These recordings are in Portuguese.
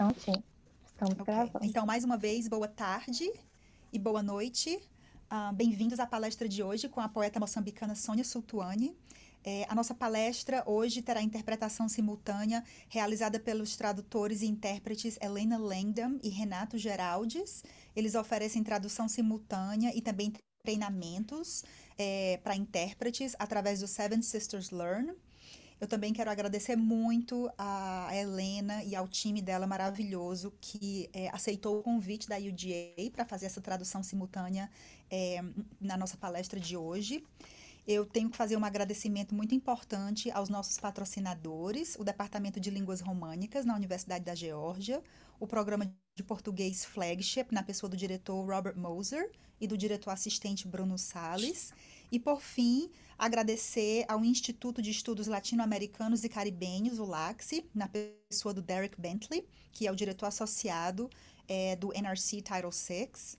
Então, sim, estamos Ok. gravando. Então, mais uma vez, boa tarde e boa noite. Bem-vindos à palestra de hoje com a poeta moçambicana Sônia Sultuani. A nossa palestra hoje terá interpretação simultânea realizada pelos tradutores e intérpretes Helena Langdon e Renato Geraldes. Eles oferecem tradução simultânea e também treinamentos para intérpretes através do Seven Sisters Learn. Eu também quero agradecer muito a Helena e ao time dela maravilhoso que aceitou o convite da UGA para fazer essa tradução simultânea na nossa palestra de hoje. Eu tenho que fazer um agradecimento muito importante aos nossos patrocinadores, o Departamento de Línguas Românicas na Universidade da Geórgia, o Programa de Português Flagship, na pessoa do diretor Robert Moser e do diretor assistente Bruno Salles. E, por fim, agradecer ao Instituto de Estudos Latino-Americanos e Caribenhos, o LACSE, na pessoa do Derek Bentley, que é o diretor associado do NRC Title VI.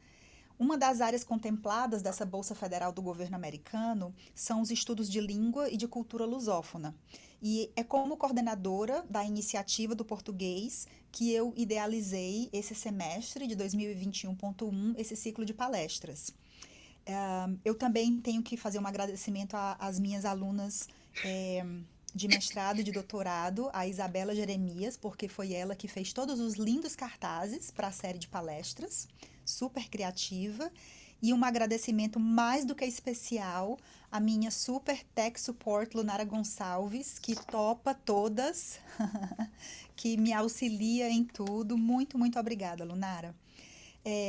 Uma das áreas contempladas dessa Bolsa Federal do governo americano são os estudos de língua e de cultura lusófona. E é como coordenadora da iniciativa do português que eu idealizei esse semestre de 2021.1, esse ciclo de palestras. Eu também tenho que fazer um agradecimento às minhas alunas de mestrado e de doutorado, a Isabela Jeremias, porque foi ela que fez todos os lindos cartazes para a série de palestras, super criativa. E um agradecimento mais do que especial à minha super tech support Lunara Gonçalves, que topa todas, que me auxilia em tudo. Muito, muito obrigada, Lunara.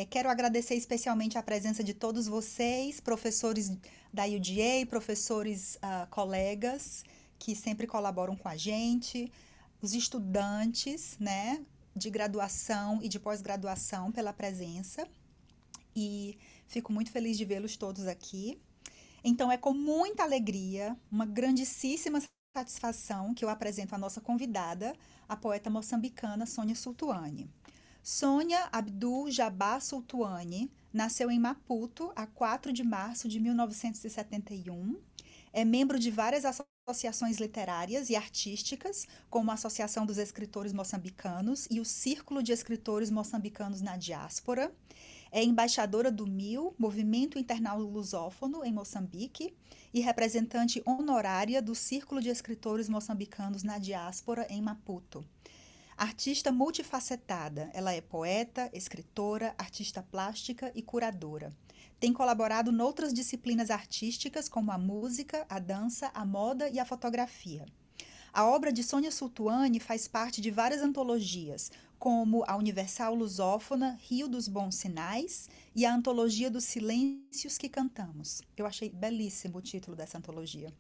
Quero agradecer especialmente a presença de todos vocês, professores da UGA, professores colegas que sempre colaboram com a gente, os estudantes, né, de graduação e de pós-graduação pela presença. E fico muito feliz de vê-los todos aqui. Então, é com muita alegria, uma grandíssima satisfação que eu apresento a nossa convidada, a poeta moçambicana Sônia Sultuani. Sônia Abdul Jabbar Sultuani nasceu em Maputo a 4 de março de 1971. É membro de várias associações literárias e artísticas, como a Associação dos Escritores Moçambicanos e o Círculo de Escritores Moçambicanos na Diáspora. É embaixadora do MIL, Movimento Internacional Lusófono, em Moçambique, e representante honorária do Círculo de Escritores Moçambicanos na Diáspora, em Maputo. Artista multifacetada, ela é poeta, escritora, artista plástica e curadora. Tem colaborado noutras disciplinas artísticas como a música, a dança, a moda e a fotografia. A obra de Sônia Sultuani faz parte de várias antologias, como a Universal Lusófona Rio dos Bons Sinais e a Antologia dos Silêncios que Cantamos. Eu achei belíssimo o título dessa antologia.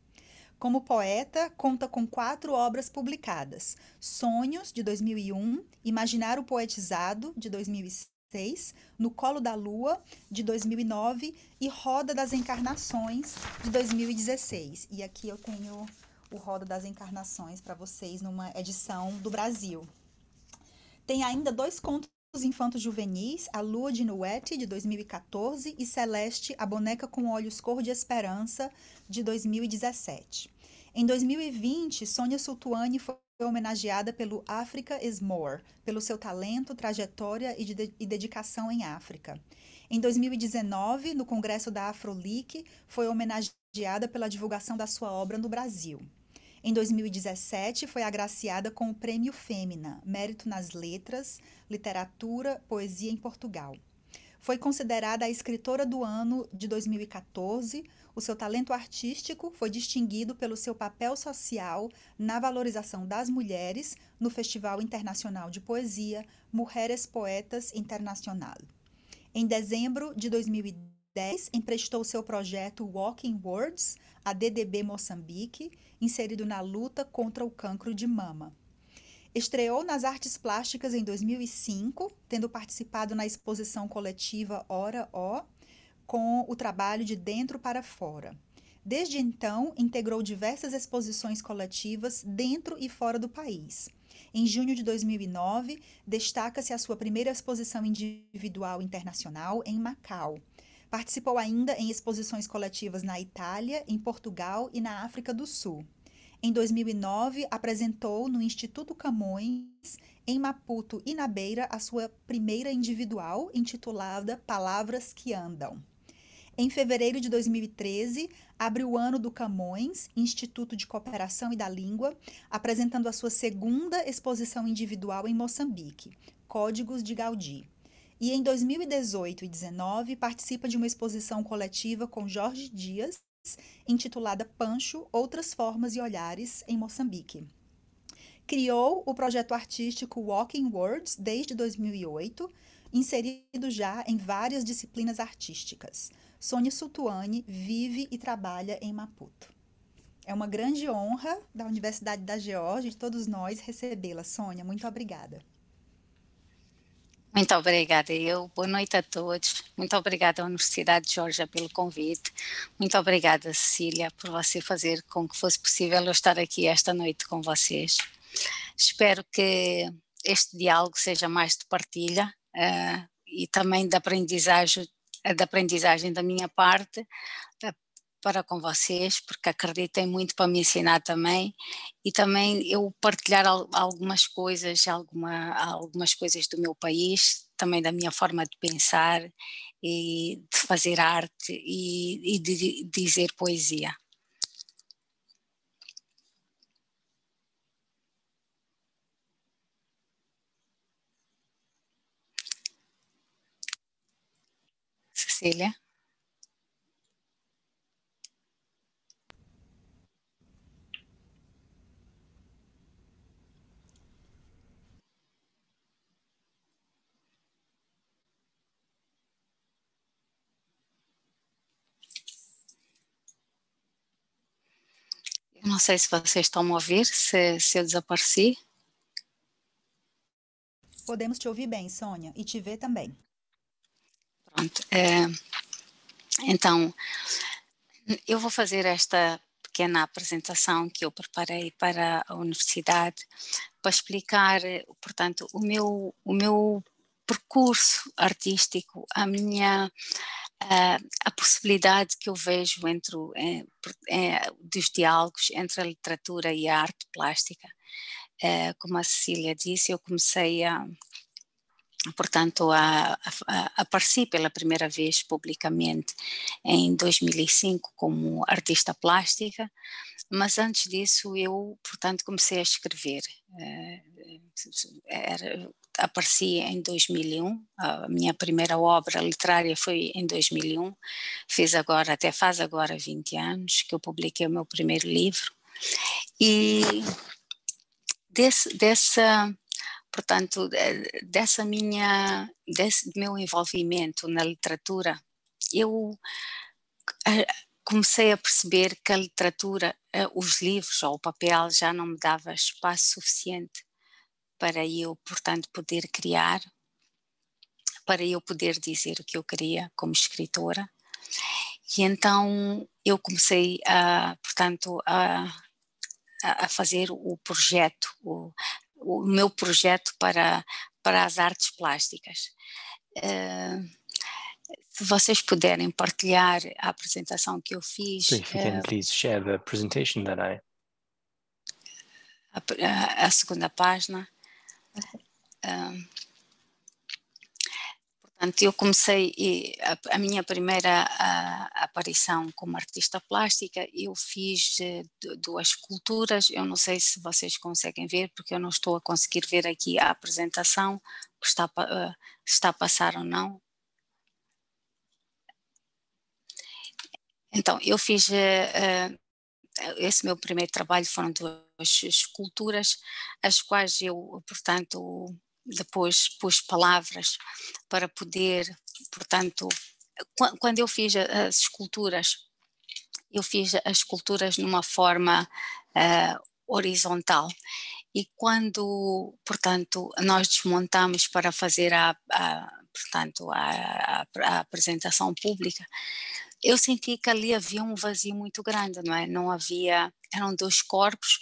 Como poeta, conta com 4 obras publicadas: Sonhos, de 2001, Imaginário Poetizado, de 2006, No Colo da Lua, de 2009 e Roda das Encarnações, de 2016. E aqui eu tenho o Roda das Encarnações para vocês numa edição do Brasil. Tem ainda 2 contos infantos juvenis, A Lua de Nuete, de 2014, e Celeste, a Boneca com Olhos Cor de Esperança, de 2017. Em 2020, Sônia Sultuani foi homenageada pelo Africa is More, pelo seu talento, trajetória e dedicação em África. Em 2019, no Congresso da Afrolic, foi homenageada pela divulgação da sua obra no Brasil. Em 2017, foi agraciada com o Prêmio Fêmina, Mérito nas Letras, Literatura, Poesia em Portugal. Foi considerada a escritora do ano de 2014. O seu talento artístico foi distinguido pelo seu papel social na valorização das mulheres no Festival Internacional de Poesia Mulheres Poetas Internacional. Em dezembro de 2010, emprestou seu projeto Walking Words à DDB Moçambique, inserido na luta contra o cancro de mama. Estreou nas artes plásticas em 2005, tendo participado na exposição coletiva Hora Ó, com o trabalho de dentro para fora. Desde então, integrou diversas exposições coletivas dentro e fora do país. Em junho de 2009, destaca-se a sua primeira exposição individual internacional em Macau. Participou ainda em exposições coletivas na Itália, em Portugal e na África do Sul. Em 2009, apresentou no Instituto Camões, em Maputo e na Beira, a sua primeira individual, intitulada Palavras que Andam. Em fevereiro de 2013, abre o Ano do Camões, Instituto de Cooperação e da Língua, apresentando a sua segunda exposição individual em Moçambique, Códigos de Gaudí. E em 2018 e 2019, participa de uma exposição coletiva com Jorge Dias, intitulada Pancho, Outras Formas e Olhares, em Moçambique. Criou o projeto artístico Walking Words desde 2008, inserido já em várias disciplinas artísticas. Sônia Sultuani vive e trabalha em Maputo. É uma grande honra da Universidade da Geórgia e de todos nós recebê-la. Sônia, muito obrigada. Muito obrigada eu. Boa noite a todos. Muito obrigada à Universidade de Geórgia pelo convite. Muito obrigada, Cecília, por você fazer com que fosse possível eu estar aqui esta noite com vocês. Espero que este diálogo seja mais de partilha e também de aprendizagem da minha parte para com vocês, porque acreditem muito para me ensinar também, e também eu partilhar algumas coisas do meu país, também da minha forma de pensar e de fazer arte e de dizer poesia. Cecília? Eu não sei se vocês estão a ouvir, se eu desapareci. Podemos te ouvir bem, Sônia, e te ver também. Pronto. Então, eu vou fazer esta pequena apresentação que eu preparei para a universidade para explicar, portanto, o meu percurso artístico, a possibilidade que eu vejo dos diálogos entre a literatura e a arte plástica. Como a Cecília disse, eu comecei portanto, apareci pela primeira vez publicamente em 2005 como artista plástica, mas antes disso eu, portanto, comecei a escrever. Apareci em 2001, a minha primeira obra literária foi em 2001, faz agora 20 anos que eu publiquei o meu primeiro livro, e portanto, desse meu envolvimento na literatura, eu comecei a perceber que a literatura, os livros ou o papel já não me dava espaço suficiente para eu, portanto, poder criar, para eu poder dizer o que eu queria como escritora. E então eu comecei portanto, a fazer o projeto, o meu projeto para as artes plásticas. Se vocês puderem partilhar a apresentação que eu fiz. So if you can please share the presentation that I... A segunda página. Portanto, eu comecei, a minha primeira aparição como artista plástica, eu fiz 2 esculturas. Eu não sei se vocês conseguem ver, porque eu não estou a conseguir ver aqui a apresentação, que está a passar ou não. Então, eu fiz, esse meu primeiro trabalho foram 2 esculturas, as quais eu, portanto, depois pus palavras para poder, portanto, quando eu fiz as esculturas numa forma horizontal, e quando, portanto, nós desmontamos para fazer portanto, a apresentação pública, eu senti que ali havia um vazio muito grande, não é? Não havia, eram 2 corpos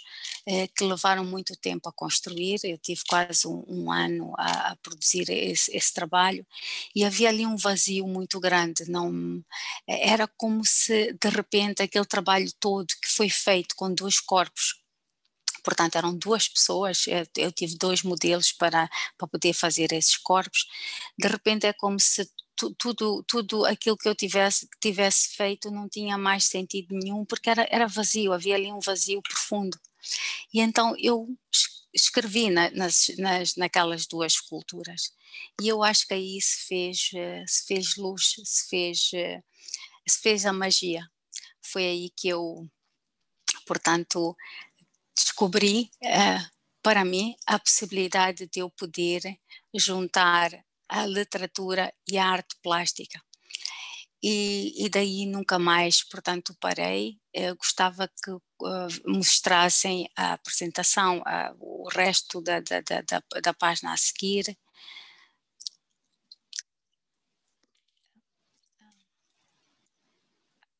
que levaram muito tempo a construir. Eu tive quase um ano a produzir esse trabalho, e havia ali um vazio muito grande. Não, era como se de repente aquele trabalho todo que foi feito com 2 corpos Portanto, eram 2 pessoas, eu tive 2 modelos para poder fazer esses corpos. De repente é como se tudo aquilo que eu tivesse feito não tinha mais sentido nenhum, porque era vazio, havia ali um vazio profundo. E então eu escrevi naquelas 2 esculturas, e eu acho que aí se fez luz, se fez a magia. Foi aí que eu, portanto, descobri para mim a possibilidade de eu poder juntar a literatura e a arte plástica. E daí nunca mais, portanto, parei. Eu gostava que mostrassem a apresentação, o resto da página a seguir.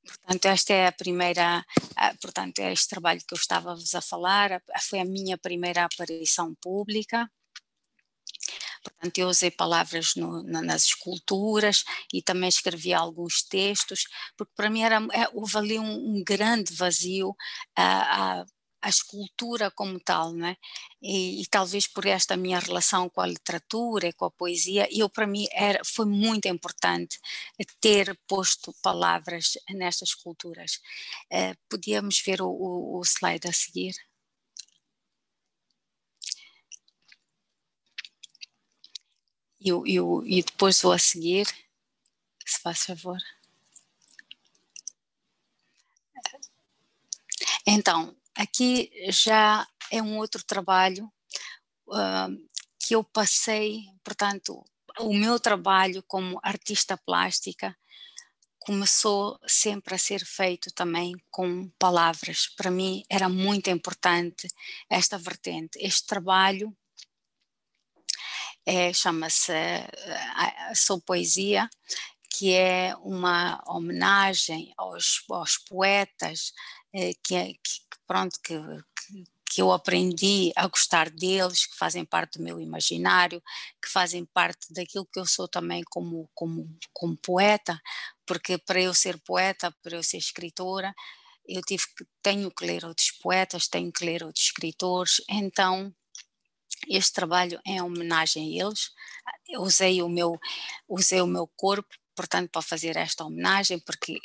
Portanto, esta é a primeira, portanto, é este trabalho que eu estava-vos a falar, foi a minha primeira aparição pública. Portanto, eu usei palavras nas esculturas e também escrevi alguns textos, porque para mim houve ali um grande vazio a escultura como tal, né? E talvez por esta minha relação com a literatura e com a poesia, para mim foi muito importante ter posto palavras nestas esculturas. Podíamos ver o slide a seguir? E depois o a seguir, se faz favor. Então, aqui já é um outro trabalho que eu passei, portanto, o meu trabalho como artista plástica começou sempre a ser feito também com palavras. Para mim era muito importante esta vertente. Este trabalho chama-se Sou Poesia, que é uma homenagem aos poetas que eu aprendi a gostar deles, que fazem parte do meu imaginário, que fazem parte daquilo que eu sou também como poeta, porque para eu ser poeta, para eu ser escritora, tenho que ler outros poetas, tenho que ler outros escritores, então este trabalho é em homenagem a eles. Eu usei o meu corpo, portanto, para fazer esta homenagem, porque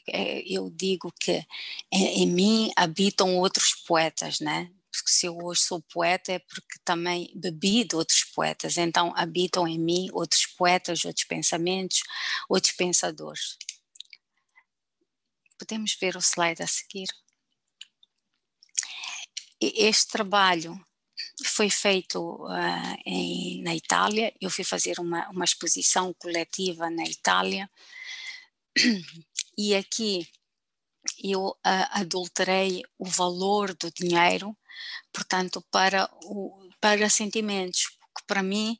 eu digo que em mim habitam outros poetas, né? Porque se eu hoje sou poeta é porque também bebi de outros poetas, então habitam em mim outros poetas, outros pensamentos, outros pensadores. Podemos ver o slide a seguir? Este trabalho foi feito na Itália. Eu fui fazer uma exposição coletiva na Itália e aqui eu adulterei o valor do dinheiro, portanto, para sentimentos, porque para mim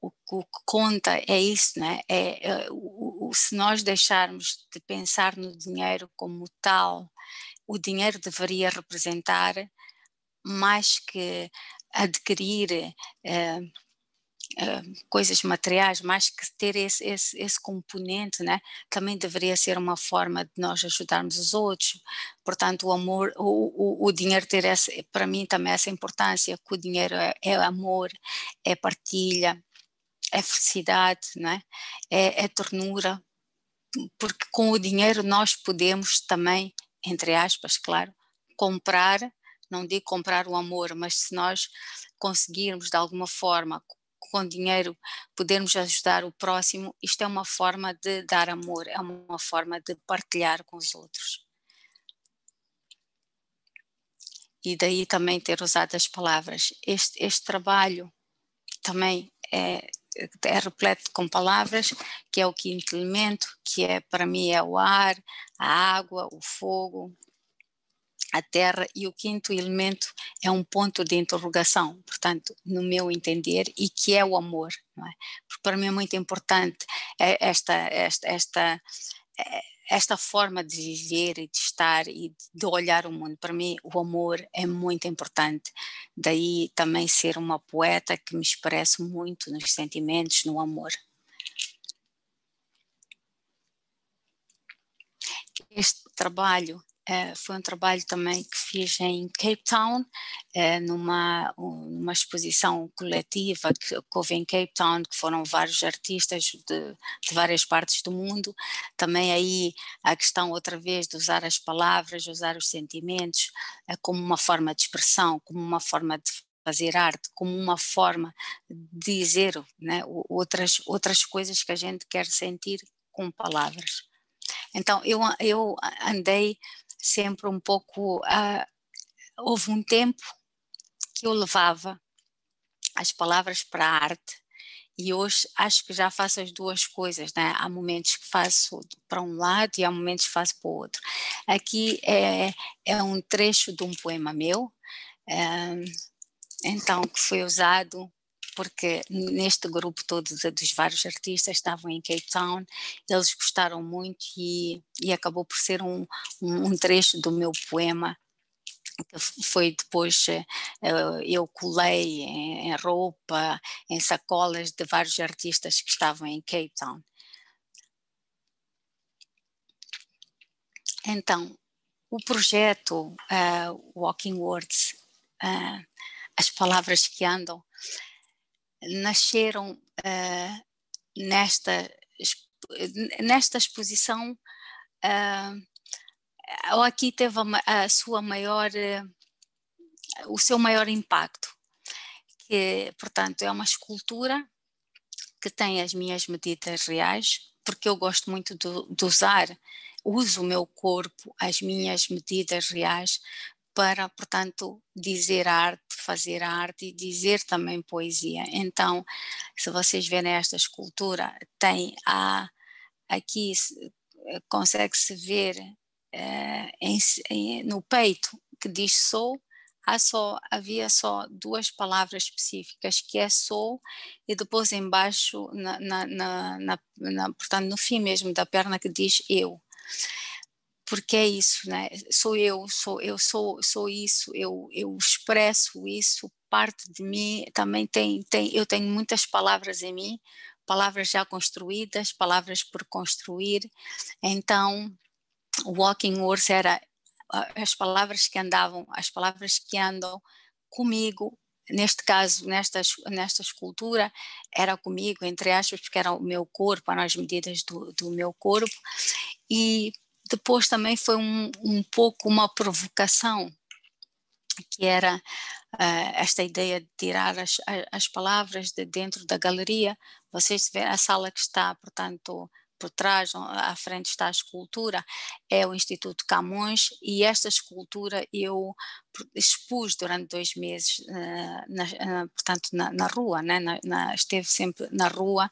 o que conta é isso, né? Se nós deixarmos de pensar no dinheiro como tal, o dinheiro deveria representar mais que adquirir coisas materiais, mais que ter esse componente, né? Também deveria ser uma forma de nós ajudarmos os outros. Portanto, o amor, o dinheiro ter para mim também essa importância, que o dinheiro é amor, é partilha, é felicidade, né? É ternura, porque com o dinheiro nós podemos também, entre aspas, claro, comprar, não digo comprar o amor, mas se nós conseguirmos de alguma forma, com dinheiro, podermos ajudar o próximo, isto é uma forma de dar amor, é uma forma de partilhar com os outros. E daí também ter usado as palavras. Este trabalho também é repleto com palavras, que é o quinto elemento, que para mim é o ar, a água, o fogo, a terra, e o quinto elemento é um ponto de interrogação, portanto, no meu entender, e que é o amor, não é? Porque para mim é muito importante esta forma de viver e de estar e de olhar o mundo. Para mim o amor é muito importante, daí também ser uma poeta que me expresso muito nos sentimentos, no amor. Este trabalho foi um trabalho também que fiz em Cape Town, numa exposição coletiva que houve em Cape Town, que foram vários artistas de várias partes do mundo. Também aí a questão outra vez de usar as palavras, usar os sentimentos como uma forma de expressão, como uma forma de fazer arte, como uma forma de dizer, né, outras coisas que a gente quer sentir com palavras. Então eu andei sempre um pouco, houve um tempo que eu levava as palavras para a arte e hoje acho que já faço as duas coisas, né? Há momentos que faço para um lado e há momentos que faço para o outro. Aqui é um trecho de um poema meu, então que foi usado porque neste grupo todo dos vários artistas estavam em Cape Town, eles gostaram muito e acabou por ser um trecho do meu poema, que foi depois, eu colei em roupa, em sacolas de vários artistas que estavam em Cape Town. Então, o projeto Walking Words, as palavras que andam, nasceram nesta exposição. Aqui teve o seu maior impacto, que, portanto, é uma escultura que tem as minhas medidas reais, porque eu gosto muito de uso o meu corpo, as minhas medidas reais, para, portanto, dizer arte, fazer arte e dizer também poesia. Então, se vocês verem esta escultura, tem aqui, consegue-se ver no peito que diz sou, havia só duas palavras específicas, que é sou, e depois embaixo, portanto, no fim mesmo da perna, que diz eu. Porque é isso, né? Sou isso, eu expresso isso, parte de mim, também eu tenho muitas palavras em mim, palavras já construídas, palavras por construir. Então o Walking Words era as palavras que andam comigo. Neste caso, nesta escultura, era comigo, entre aspas, porque era o meu corpo, eram as medidas do meu corpo. E depois também foi um pouco uma provocação, que era esta ideia de tirar as palavras de dentro da galeria. Vocês verem a sala que está, portanto, por trás, à frente está a escultura, é o Instituto Camões, e esta escultura eu expus durante 2 meses, portanto, na rua, né? Esteve sempre na rua,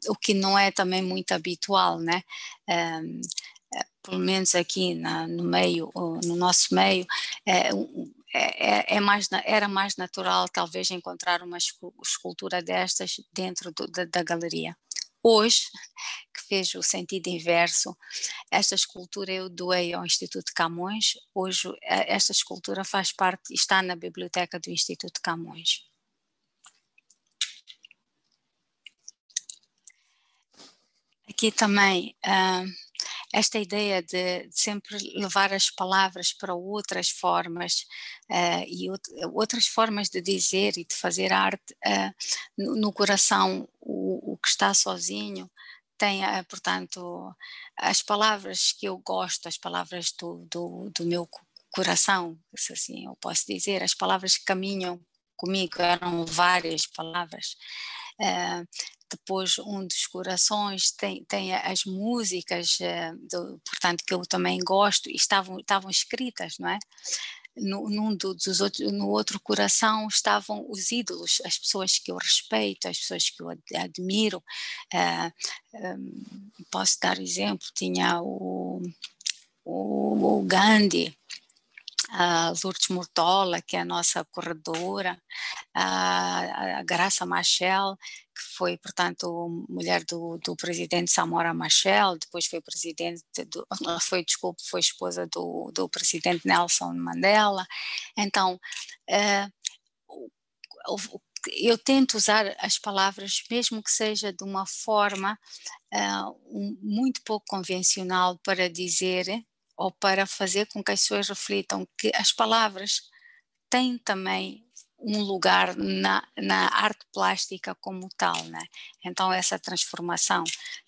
o que não é também muito habitual, né? Pelo menos aqui no nosso meio, era mais natural talvez encontrar uma escultura destas dentro da galeria. Hoje, que fez o sentido inverso, esta escultura eu doei ao Instituto Camões. Hoje esta escultura faz parte, está na biblioteca do Instituto Camões. Aqui também esta ideia de sempre levar as palavras para outras formas e outras formas de dizer e de fazer arte. No coração, o que está sozinho tem, portanto, as palavras que eu gosto, as palavras do meu coração, se assim eu posso dizer, as palavras que caminham comigo, eram várias palavras. Depois um dos corações tem as músicas, portanto, que eu também gosto, e estavam escritas, não é? No outro coração estavam os ídolos, as pessoas que eu respeito, as pessoas que eu admiro. Posso dar exemplo, tinha o Gandhi, a Lourdes Mortola, que é a nossa corredora, a Graça Machel, que foi, portanto, mulher do presidente Samora Machel, depois foi foi esposa do presidente Nelson Mandela. Então, eu tento usar as palavras, mesmo que seja de uma forma muito pouco convencional, para dizer ou para fazer com que as pessoas reflitam que as palavras têm também um lugar na arte plástica como tal, né? Então essa transformação,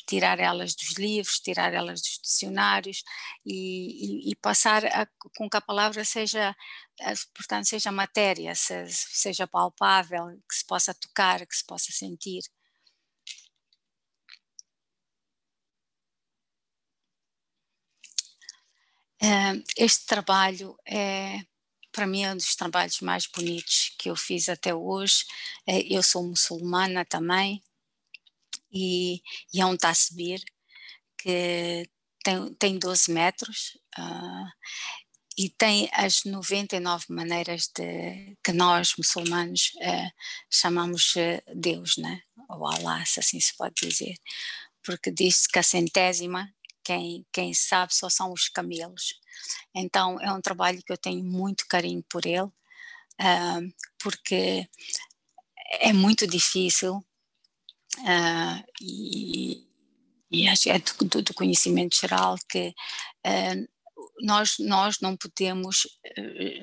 tirar elas dos livros, tirar elas dos dicionários e passar com que a palavra seja, portanto, seja matéria, seja palpável, que se possa tocar, que se possa sentir. Este trabalho para mim é um dos trabalhos mais bonitos que eu fiz até hoje. Eu sou muçulmana também e é um tasbir que tem 12 metros e tem as 99 maneiras que nós muçulmanos chamamos Deus, né? Ou Allah, se assim se pode dizer, porque diz-se que a centésima, quem sabe só são os camelos. Então é um trabalho que eu tenho muito carinho por ele, porque é muito difícil e acho que é do conhecimento geral que nós não podemos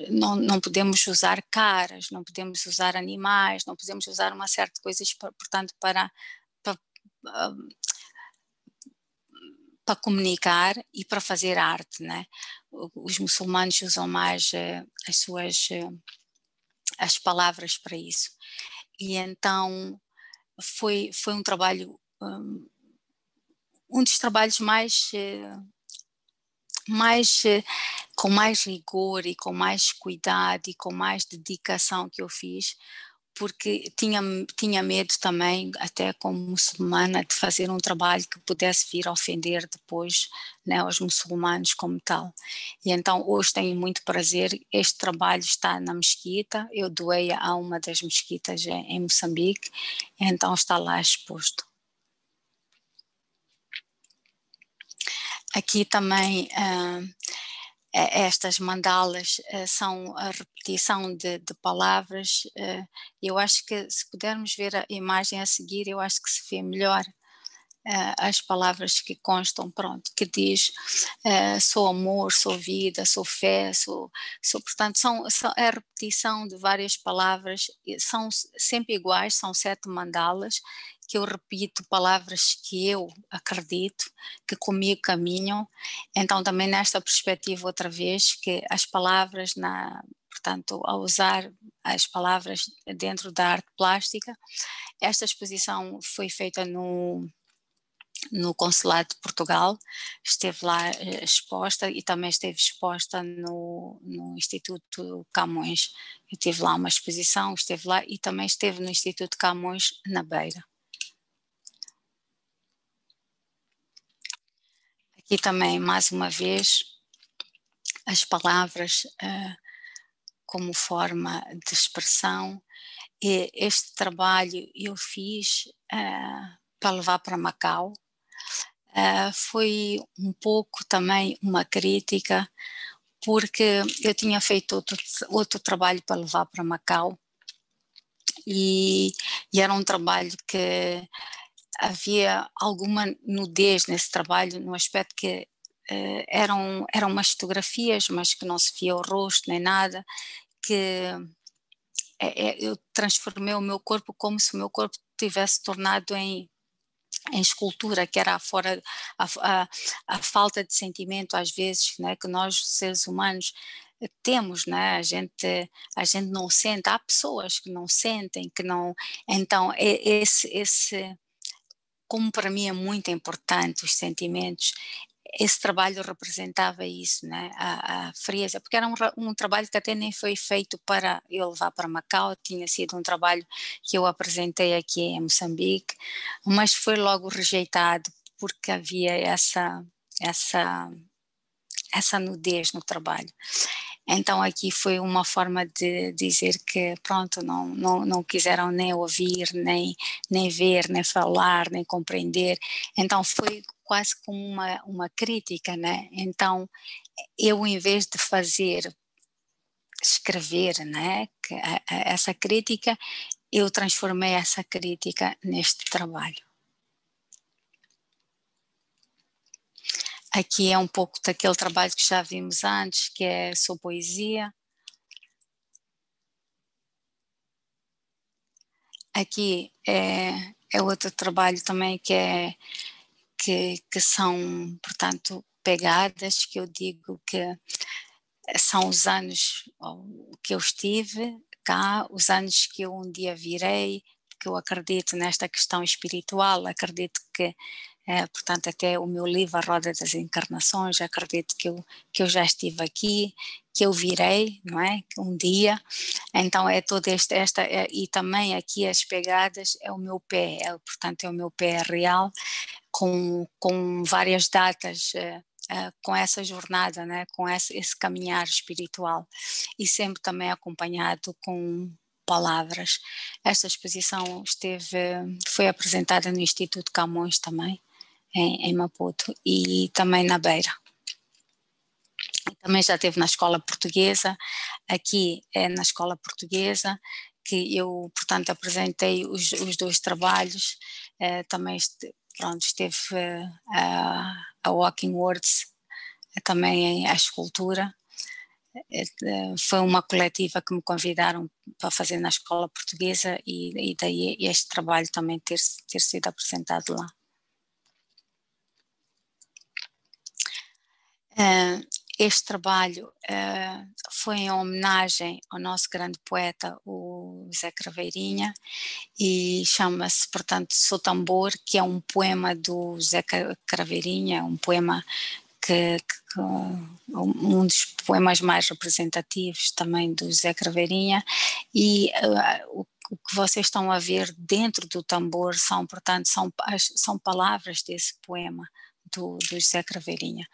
não podemos usar caras, não podemos usar animais, não podemos usar uma série de coisas, portanto, para comunicar e para fazer arte, né? Os muçulmanos usam mais as palavras para isso. E então foi um trabalho, um dos trabalhos com mais rigor e com mais cuidado e com mais dedicação que eu fiz, porque tinha medo também, até como muçulmana, de fazer um trabalho que pudesse vir a ofender depois, né, os muçulmanos como tal. E então hoje tenho muito prazer, este trabalho está na mesquita, eu doei a uma das mesquitas em Moçambique, então está lá exposto. Aqui também estas mandalas são a repetição de palavras. Eu acho que se pudermos ver a imagem a seguir, eu acho que se vê melhor as palavras que constam, pronto, que diz sou amor, sou vida, sou fé, portanto, é a repetição de várias palavras, são sempre iguais, são 7 mandalas, que eu repito palavras que eu acredito, que comigo caminham. Então também nesta perspectiva outra vez, que as palavras portanto, ao usar as palavras dentro da arte plástica, esta exposição foi feita no Consulado de Portugal, esteve lá exposta e também esteve exposta no Instituto Camões. Eu tive lá uma exposição, esteve lá e também esteve no Instituto Camões na Beira. Aqui também, mais uma vez, as palavras como forma de expressão. E este trabalho eu fiz para levar para Macau. Foi um pouco também uma crítica, porque eu tinha feito outro trabalho para levar para Macau e era um trabalho que havia alguma nudez nesse trabalho, no aspecto que eram umas fotografias, mas que não se via o rosto nem nada, que eu transformei o meu corpo como se o meu corpo tivesse tornado em escultura, que era a falta de sentimento às vezes, né, que nós seres humanos temos, né? A gente não sente, há pessoas que não sentem, que não, então como para mim é muito importante os sentimentos, esse trabalho representava isso, né? A frieza, porque era um trabalho que até nem foi feito para eu levar para Macau, tinha sido um trabalho que eu apresentei aqui em Moçambique, mas foi logo rejeitado porque havia essa nudez no trabalho. Então aqui foi uma forma de dizer que pronto, não quiseram nem ouvir, nem ver, nem falar, nem compreender. Então foi quase como uma crítica, né? Então eu, em vez de escrever, né, essa crítica, eu transformei essa crítica neste trabalho. Aqui é um pouco daquele trabalho que já vimos antes, que é Sou Poesia. Aqui é outro trabalho também que são, portanto, pegadas, que eu digo que são os anos que eu estive cá, os anos que eu um dia virei, que eu acredito nesta questão espiritual, acredito que, portanto, até o meu livro A Roda das Encarnações, acredito que eu já estive aqui, que eu virei, não é? Um dia. Então é todo e também aqui as pegadas é o meu pé, portanto é o meu pé real, com várias datas, com essa jornada, né, com esse caminhar espiritual, e sempre também acompanhado com palavras. Esta exposição foi apresentada no Instituto Camões também, em Maputo, e também na Beira. Também já esteve na escola portuguesa, aqui é na escola portuguesa, que eu, portanto, apresentei os dois trabalhos, também esteve a Walking Words, também a escultura. Foi uma coletiva que me convidaram para fazer na escola portuguesa e daí este trabalho também ter sido apresentado lá. Este trabalho foi em homenagem ao nosso grande poeta, o Zé Craveirinha, e chama-se, portanto, Sou Tambor, que é um poema do Zé Craveirinha, um poema um dos poemas mais representativos também do Zé Craveirinha, e o que vocês estão a ver dentro do tambor portanto, são palavras desse poema do Zé Craveirinha.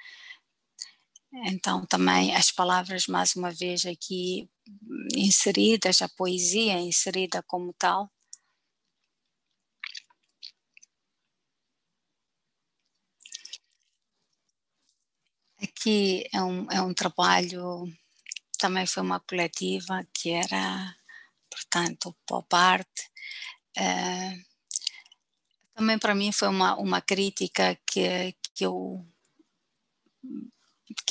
Então também as palavras, mais uma vez aqui inseridas, a poesia inserida como tal. Aqui é um trabalho, também foi uma coletiva que era, portanto, pop art. Também para mim foi uma crítica que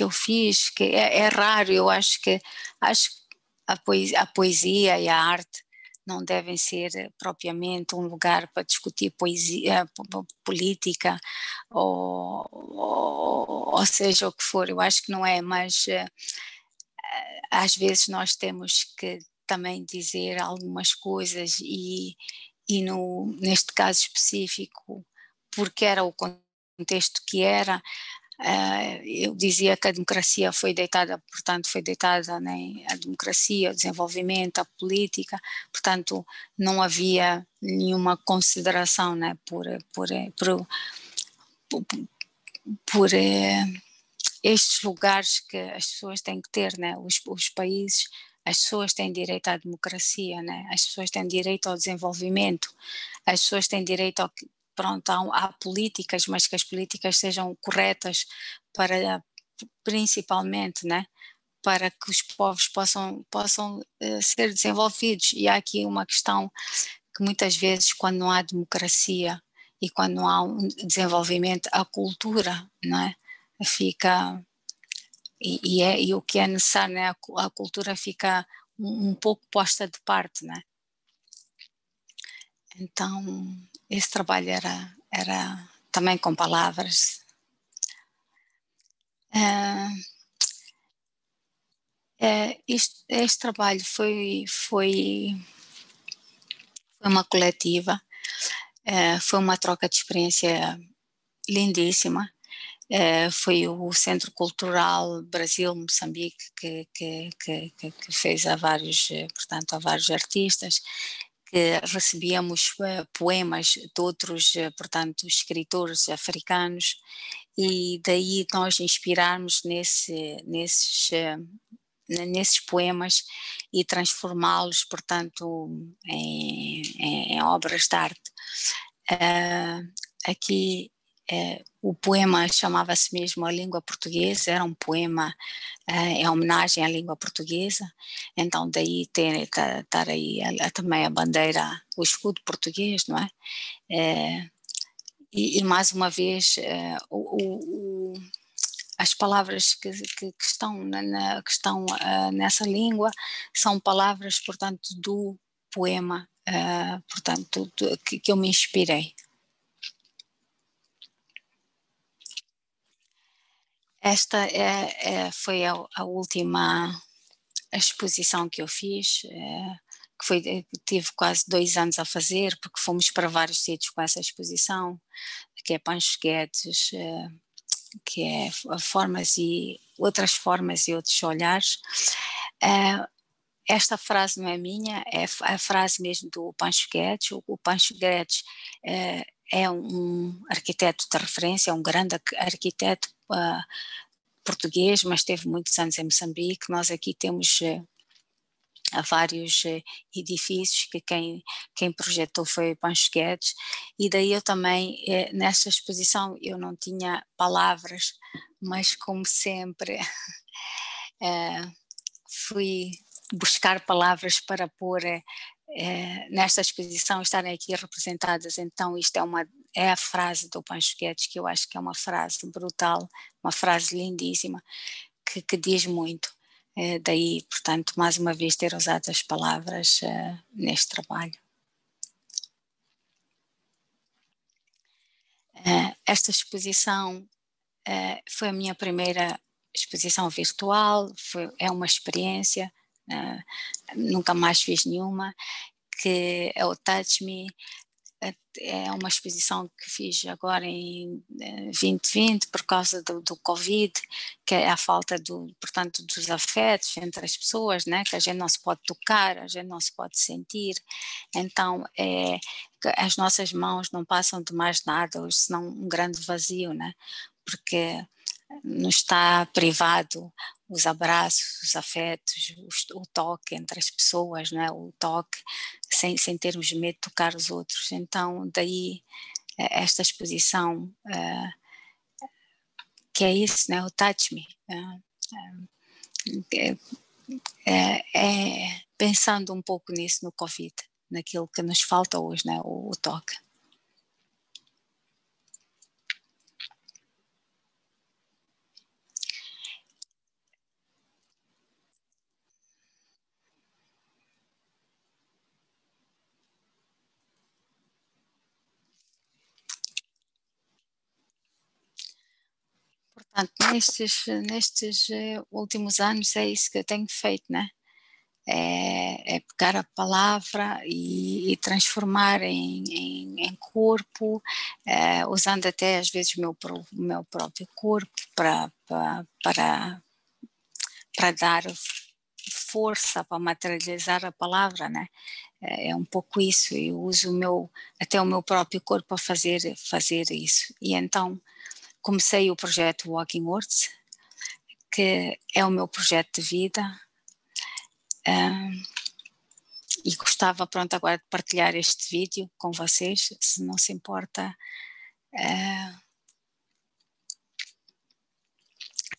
eu fiz, que é raro. Eu acho que a poesia e a arte não devem ser propriamente um lugar para discutir poesia, política, ou seja o que for. Eu acho que não é, mas às vezes nós temos que também dizer algumas coisas neste caso específico, porque era o contexto que era. Eu dizia que a democracia foi deitada, portanto, né, a democracia, o desenvolvimento, a política, portanto, não havia nenhuma consideração, né, por estes lugares que as pessoas têm que ter, né, os países. As pessoas têm direito à democracia, né? As pessoas têm direito ao desenvolvimento, as pessoas têm direito há políticas, mas que as políticas sejam corretas principalmente, né? Para que os povos possam ser desenvolvidos. E há aqui uma questão que muitas vezes, quando não há democracia e quando não há um desenvolvimento, a cultura, não é? Fica... E o que é necessário, né? A cultura fica um pouco posta de parte, né? Então esse trabalho era também com palavras. Este trabalho foi uma coletiva, foi uma troca de experiência lindíssima. Foi o Centro Cultural Brasil-Moçambique que fez a vários artistas, que recebíamos poemas de outros, portanto, escritores africanos, e daí nós inspirarmos nesses poemas e transformá-los, portanto, em obras de arte. Aqui o poema chamava-se mesmo A Língua Portuguesa, era um poema em homenagem à língua portuguesa, então daí estar aí também a bandeira, o escudo português, não é? E mais uma vez as palavras que estão, que estão nessa língua são palavras, portanto, do poema, portanto, que eu me inspirei. Esta foi a última exposição que eu fiz, tive quase 2 anos a fazer, porque fomos para vários sítios com essa exposição, que é Pancho Guedes, que é formas e outras formas e outros olhares. Esta frase não é minha, é a frase mesmo do Pancho Guedes. O Pancho Guedes é um arquiteto de referência, é um grande arquiteto português, mas teve muitos anos em Moçambique. Nós aqui temos vários edifícios que quem projetou foi o Pancho Guedes, e daí eu também, nesta exposição, eu não tinha palavras, mas como sempre fui buscar palavras para pôr nesta exposição, estarem aqui representadas. Então isto é a frase do Pancho Guedes, que eu acho que é uma frase brutal, uma frase lindíssima, que diz muito. Daí, portanto, mais uma vez ter usado as palavras neste trabalho. Esta exposição foi a minha primeira exposição virtual, é uma experiência, nunca mais fiz nenhuma, que é o Touch Me. É uma exposição que fiz agora em 2020 por causa do Covid, que é a falta portanto, dos afetos entre as pessoas, né? Que a gente não se pode tocar, a gente não se pode sentir. Então as nossas mãos não passam de mais nada, ou senão um grande vazio, né? Porque nos está privado os abraços, os afetos, o toque entre as pessoas, não é? O toque sem termos medo de tocar os outros. Então daí esta exposição que é isso, né? O Touch Me, pensando um pouco nisso no Covid, naquilo que nos falta hoje, né? O toque. Portanto, nestes últimos anos é isso que eu tenho feito, né? É pegar a palavra e transformar em corpo, usando até às vezes o meu próprio corpo para dar força, para materializar a palavra, né? É um pouco isso. Eu uso até o meu próprio corpo a fazer isso. E então comecei o projeto Walking Words, que é o meu projeto de vida, e gostava, pronto, agora de partilhar este vídeo com vocês, se não se importa.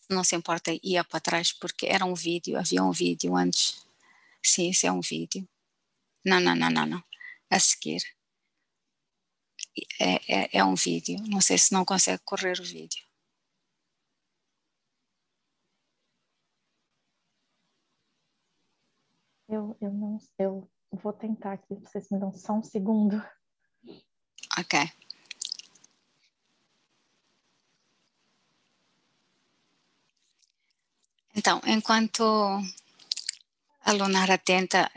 Se não se importa, ia para trás, porque era um vídeo, havia um vídeo antes. Sim, esse é um vídeo. Não. A seguir. É um vídeo. Não sei se não consegue correr o vídeo. Eu vou tentar aqui, vocês me dão só um segundo. Ok. Então, enquanto a Lunara tenta,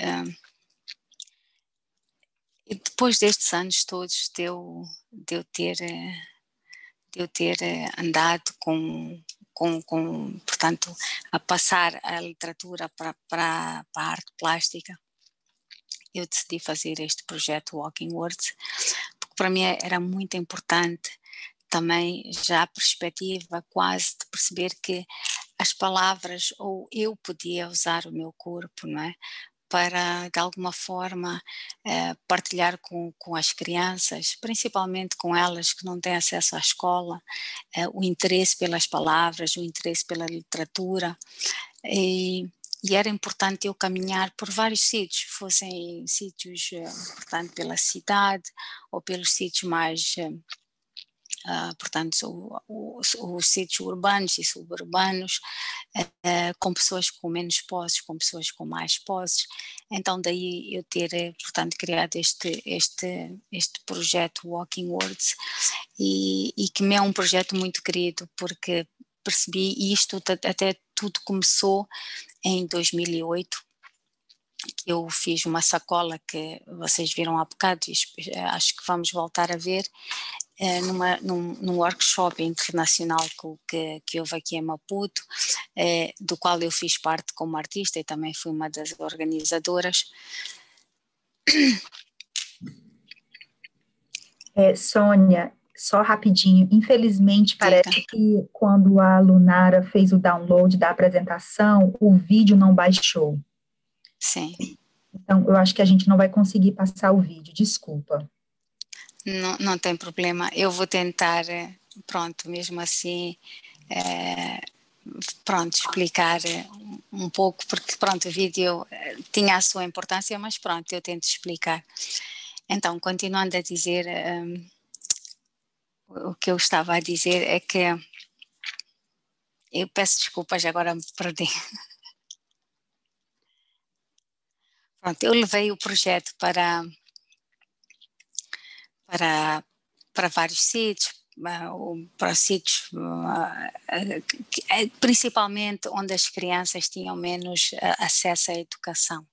e depois destes anos todos de eu ter andado portanto, a passar a literatura para a arte plástica, eu decidi fazer este projeto Walking Words, porque para mim era muito importante também já a perspectiva quase de perceber que as palavras, ou eu podia usar o meu corpo, não é? Para de alguma forma partilhar com as crianças, principalmente com elas que não têm acesso à escola, o interesse pelas palavras, o interesse pela literatura, e era importante eu caminhar por vários sítios, fossem sítios, portanto, pela cidade ou pelos sítios mais portanto, os sítios urbanos e suburbanos, com pessoas com menos posses, com pessoas com mais posses. Então daí eu ter, portanto, criado este projeto Walking Words, e que me é um projeto muito querido, porque percebi isto, até tudo começou em 2008, que eu fiz uma sacola que vocês viram há bocado, e acho que vamos voltar a ver, num workshop internacional que houve aqui em Maputo, do qual eu fiz parte como artista e também fui uma das organizadoras. Sônia, só rapidinho, infelizmente parece que quando a Lunara fez o download da apresentação, o vídeo não baixou. Sim. Então, eu acho que a gente não vai conseguir passar o vídeo, desculpa. Não tem problema, eu vou tentar, pronto, mesmo assim, pronto, explicar um pouco, porque pronto, o vídeo tinha a sua importância, mas pronto, eu tento explicar. Então, continuando a dizer, o que eu estava a dizer é que, eu peço desculpas, agora me perdi. Pronto, eu levei o projeto para vários sítios, para sítios principalmente onde as crianças tinham menos acesso à educação,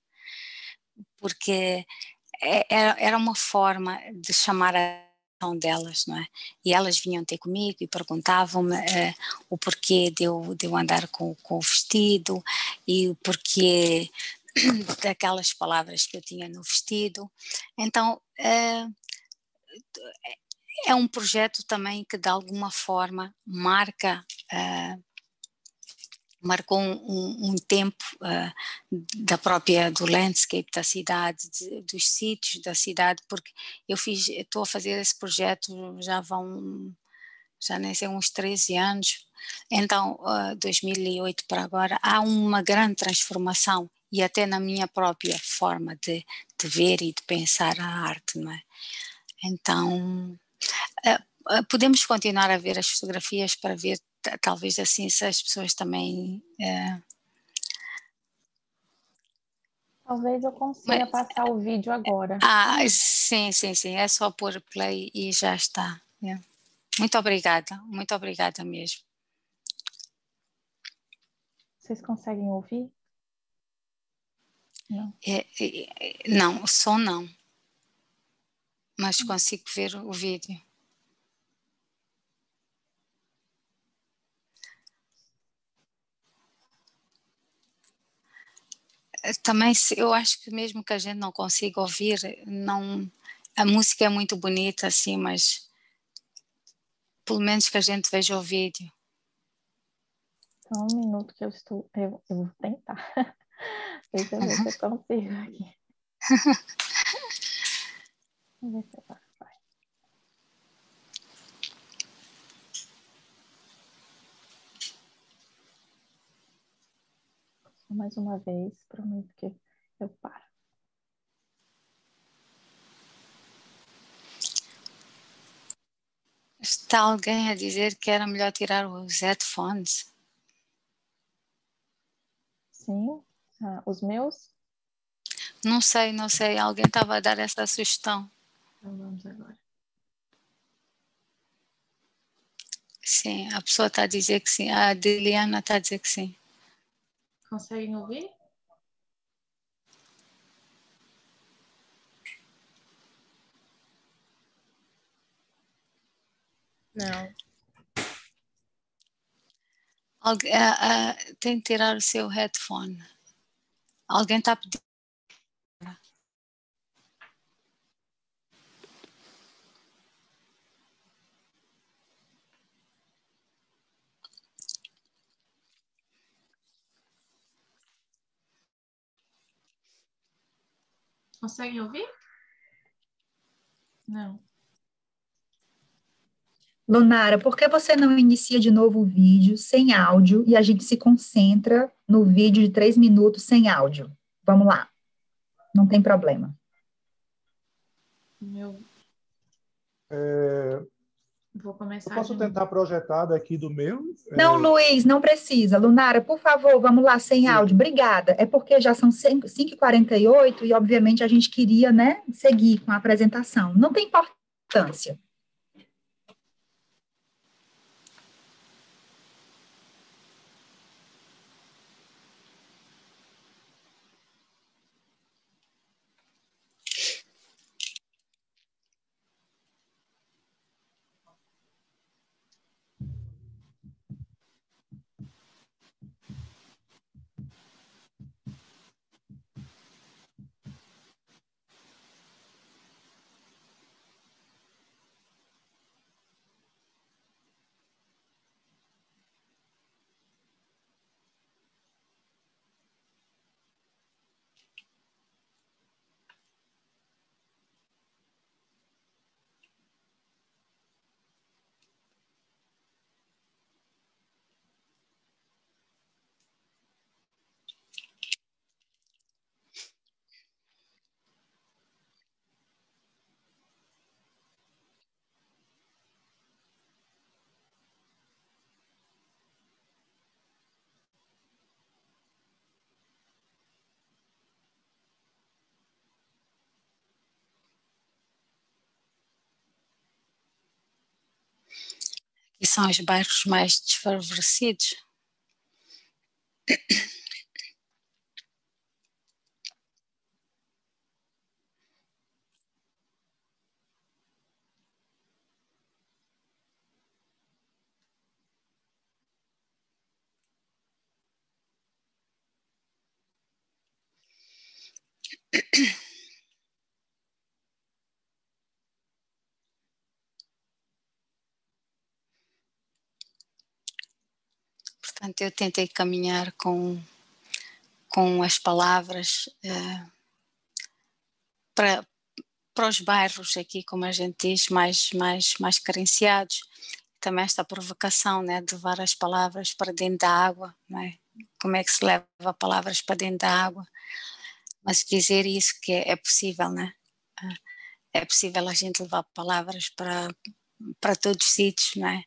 porque era uma forma de chamar a atenção delas, não é? E elas vinham ter comigo e perguntavam-me o porquê de eu andar com o vestido e o porquê daquelas palavras que eu tinha no vestido. Então, é um projeto também que de alguma forma marcou um tempo do landscape da cidade, dos sítios da cidade, porque estou a fazer esse projeto já nem sei, uns 13 anos, então 2008 para agora, há uma grande transformação, e até na minha própria forma de ver e de pensar a arte, não é? Então, podemos continuar a ver as fotografias para ver, talvez assim, se as pessoas também... Talvez eu consiga passar o vídeo agora. Sim, é só pôr play e já está. Muito obrigada mesmo. Vocês conseguem ouvir? Não. Não, o som não. Mas consigo ver o vídeo. Também, eu acho que mesmo que a gente não consiga ouvir, a música é muito bonita assim, mas pelo menos que a gente veja o vídeo. Só um minuto que eu vou tentar. Deixa eu ver se eu consigo aqui. Vamos ver se vai. Mais uma vez, prometo que eu paro. Está alguém a dizer que era melhor tirar os headphones? Sim, os meus? Não sei, alguém estava a dar essa sugestão. Então vamos agora. Sim, a pessoa está a dizer que sim, a Diliana está a dizer que sim. Conseguem ouvir? Não. Tem que tirar o seu headphone. Alguém está a pedir. Conseguem ouvir? Não. Lunara, por que você não inicia de novo o vídeo sem áudio e a gente se concentra no vídeo de 3 minutos sem áudio? Vamos lá. Não tem problema. Vou começar. Eu posso tentar projetar daqui do meu? Não, Luiz, não precisa. Lunara, por favor, vamos lá, sem Sim. áudio. Obrigada. É porque já são 5h48 e, obviamente, a gente queria, né, seguir com a apresentação. Não tem importância. E são os bairros mais desfavorecidos. Portanto, eu tentei caminhar com as palavras para os bairros aqui, como a gente diz, mais carenciados. Também esta provocação, né, de levar as palavras para dentro da água, não é? Como é que se leva palavras para dentro da água? Mas dizer isso que é possível, né? É possível a gente levar palavras para todos os sítios, não é?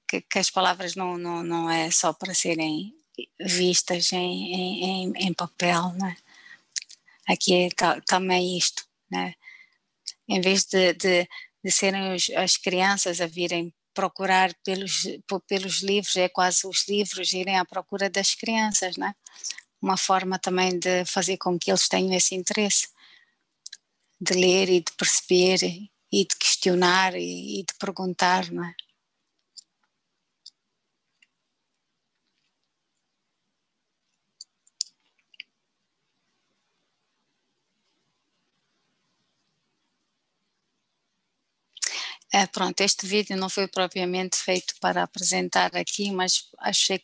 Que as palavras não é só para serem vistas em papel, né? Aqui é também isto, né? Em vez de serem as crianças a virem procurar pelos livros, é quase os livros irem à procura das crianças, né? Uma forma também de fazer com que eles tenham esse interesse de ler e de perceber e de questionar e de perguntar, não é? Pronto, este vídeo não foi propriamente feito para apresentar aqui, mas achei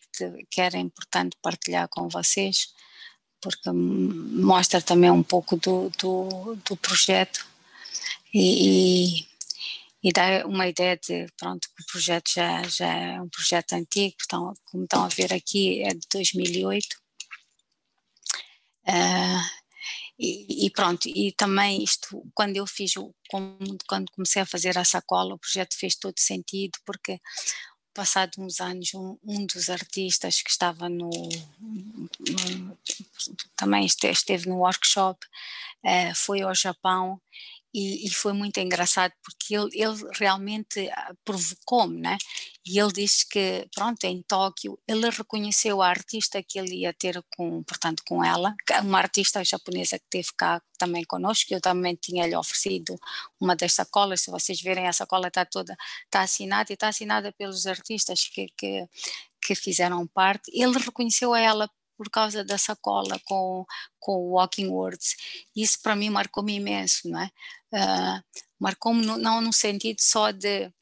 que era importante partilhar com vocês, porque mostra também um pouco do projeto e dá uma ideia de, pronto, que o projeto já é um projeto antigo, como estão a ver aqui, é de 2008. E pronto, e também isto, quando eu fiz, quando comecei a fazer a sacola, o projeto fez todo sentido, porque passado uns anos, um dos artistas que estava também esteve no workshop, foi ao Japão e foi muito engraçado porque ele realmente provocou-me, né? E ele disse que, pronto, em Tóquio, ele reconheceu a artista que ele ia ter portanto, com ela, uma artista japonesa que esteve cá também connosco, eu também tinha-lhe oferecido uma das sacolas, se vocês verem a sacola está assinada e está assinada pelos artistas que fizeram parte. Ele reconheceu a ela por causa da sacola com o Walking Words. Isso para mim marcou-me imenso, não é? Marcou-me não no sentido só de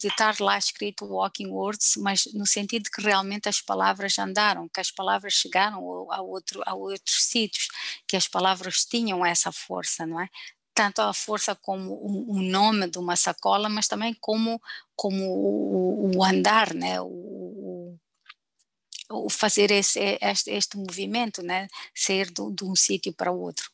estar lá escrito Walking Words, mas no sentido de que realmente as palavras andaram, que as palavras chegaram a outros sítios, que as palavras tinham essa força, não é? Tanto a força como o nome de uma sacola, mas também como o andar, né? O fazer este movimento, né? Sair de um sítio para o outro.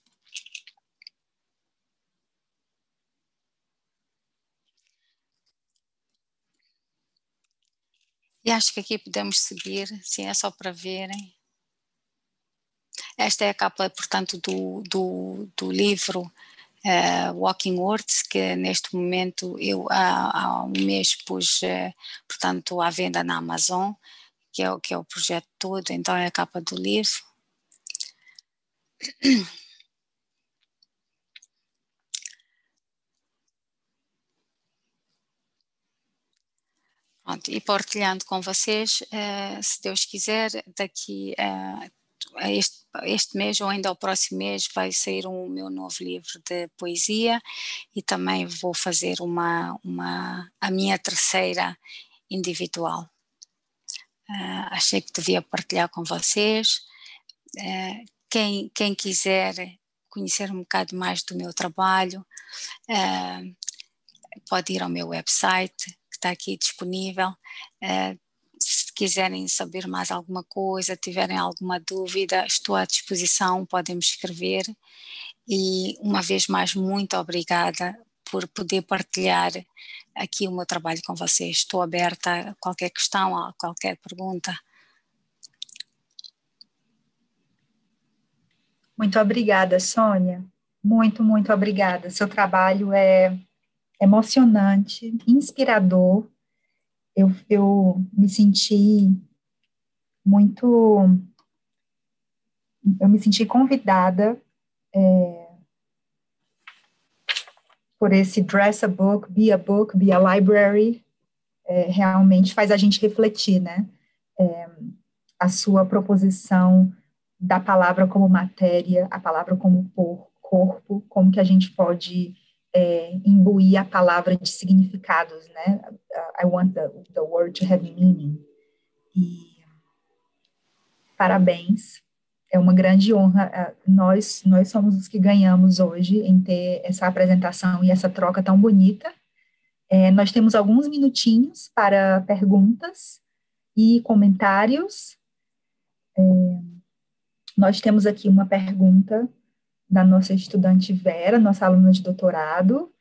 E acho que aqui podemos seguir, sim, é só para verem. Esta é a capa, portanto, do livro Walking Words, que neste momento eu há um mês pus, portanto, à venda na Amazon, que é o projeto todo, então é a capa do livro. Pronto, e partilhando com vocês, se Deus quiser, daqui a este mês ou ainda ao próximo mês vai sair o meu novo livro de poesia e também vou fazer a minha terceira individual. Achei que devia partilhar com vocês. Quem quiser conhecer um bocado mais do meu trabalho, pode ir ao meu website, que está aqui disponível. Se quiserem saber mais alguma coisa, tiverem alguma dúvida, estou à disposição, podem me escrever. E uma vez mais, muito obrigada por poder partilhar aqui o meu trabalho com vocês. Estou aberta a qualquer questão, a qualquer pergunta. Muito obrigada, Sônia. Muito, muito obrigada. Seu trabalho é emocionante, inspirador. Eu me senti convidada por esse Dress a Book, Be a Library. Realmente faz a gente refletir, né? A sua proposição da palavra como matéria, a palavra como corpo, como que a gente pode imbuir a palavra de significados, né? I want the word to have meaning. E parabéns, é uma grande honra. Nós somos os que ganhamos hoje em ter essa apresentação e essa troca tão bonita. Nós temos alguns minutinhos para perguntas e comentários. Nós temos aqui uma pergunta da nossa estudante Vera, nossa aluna de doutorado.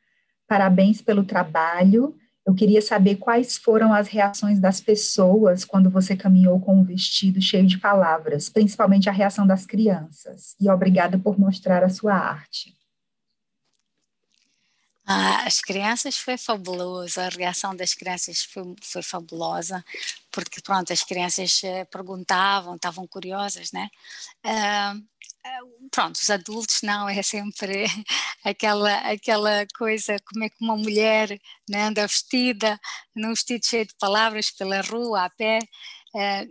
Parabéns pelo trabalho. Eu queria saber quais foram as reações das pessoas quando você caminhou com um vestido cheio de palavras, principalmente a reação das crianças. E obrigada por mostrar a sua arte. As crianças foi fabuloso, a reação das crianças foi fabulosa, porque pronto, as crianças perguntavam, estavam curiosas, né? Pronto, os adultos não, é sempre aquela coisa, como é que uma mulher, né, anda vestida, num vestido cheio de palavras pela rua, a pé.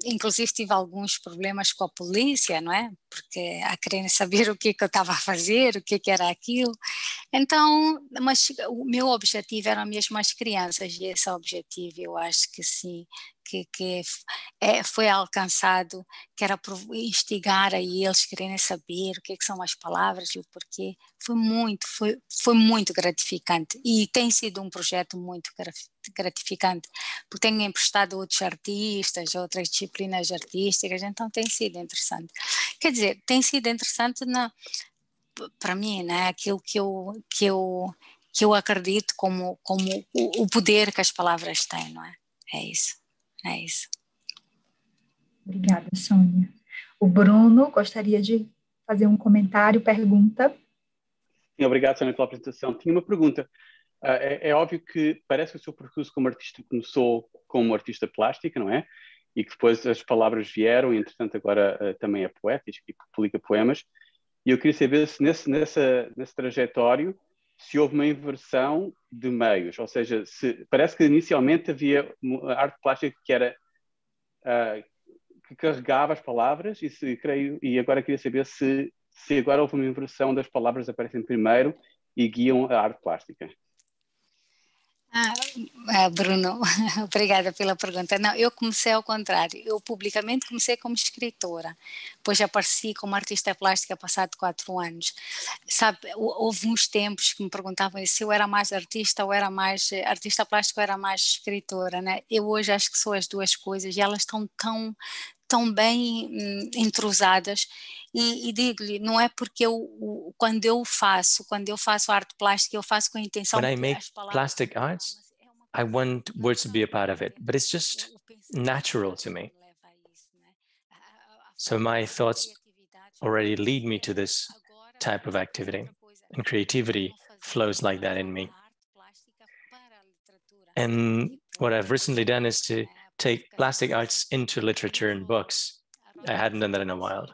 Inclusive tive alguns problemas com a polícia, não é? Porque a quererem saber o que eu estava a fazer, o que era aquilo. Então, mas o meu objetivo era mesmo as crianças, e esse objetivo eu acho que sim, que foi alcançado, que era por instigar a eles quererem saber o que são as palavras e o porquê. Foi muito gratificante e tem sido um projeto muito gratificante, porque tenho emprestado outros artistas, outras disciplinas artísticas, então tem sido interessante. Quer dizer, tem sido interessante para mim, né, aquilo que eu acredito como o poder que as palavras têm, não é? É isso. Obrigada, Sônia. O Bruno gostaria de fazer um comentário, pergunta. Sim, obrigado, Sônia, pela apresentação. Tinha uma pergunta. É óbvio que parece que o seu percurso como artista começou como artista plástica, não é? E que depois as palavras vieram, e entretanto agora também é poeta e publica poemas. E eu queria saber se nesse trajetório se houve uma inversão de meios, ou seja, parece que inicialmente havia arte plástica que era que carregava as palavras e agora queria saber se agora houve uma inversão das palavras aparecem primeiro e guiam a arte plástica. Bruno, obrigada pela pergunta. Não, eu comecei ao contrário. Eu publicamente comecei como escritora, depois apareci como artista plástica passado 4 anos. Sabe, houve uns tempos que me perguntavam se eu era mais artista ou era mais artista plástica ou era mais escritora, né? Eu hoje acho que sou as duas coisas e elas estão tão bem entrosadas e digo-lhe, não é porque quando eu faço arte plástica, eu faço com a intenção When I que make as palavras plastic arts, I want words to be a part of it, but it's just natural to me. So my thoughts already lead me to this type of activity, and creativity flows like that in me. And what I've recently done is to take plastic arts into literature and books. I hadn't done that in a while.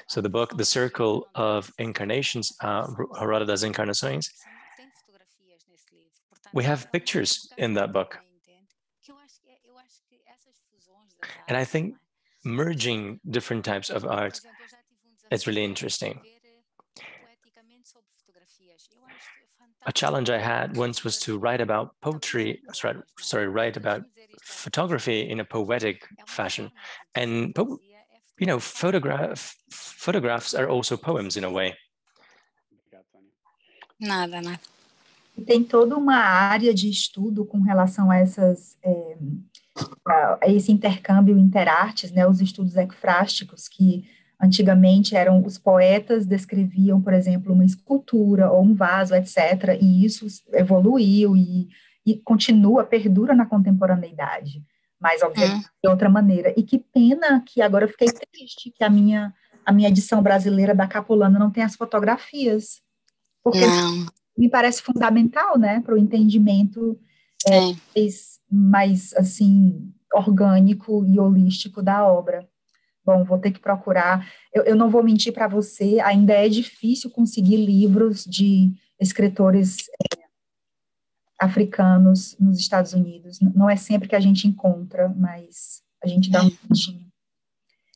So the book, The Circle of Incarnations, Roda das Encarnações, we have pictures in that book. And I think merging different types of art is really interesting. A challenge I had once was to write about poetry, write about photography in a poetic fashion. And, photographs are also poems in a way. Nada. Tem toda uma área de estudo com relação a esse intercâmbio interartes, né, os estudos ecfrásticos, que antigamente eram os poetas descreviam, por exemplo, uma escultura ou um vaso, etc., e isso evoluiu e continua, perdura na contemporaneidade, mas, obviamente, de outra maneira. E que pena que agora eu fiquei triste que a minha edição brasileira da Capulana não tem as fotografias, porque me parece fundamental, né, para o entendimento mais, assim, orgânico e holístico da obra. Bom, vou ter que procurar. Eu não vou mentir para você, ainda é difícil conseguir livros de escritores africanos nos Estados Unidos. Não é sempre que a gente encontra, mas a gente dá um jeitinho.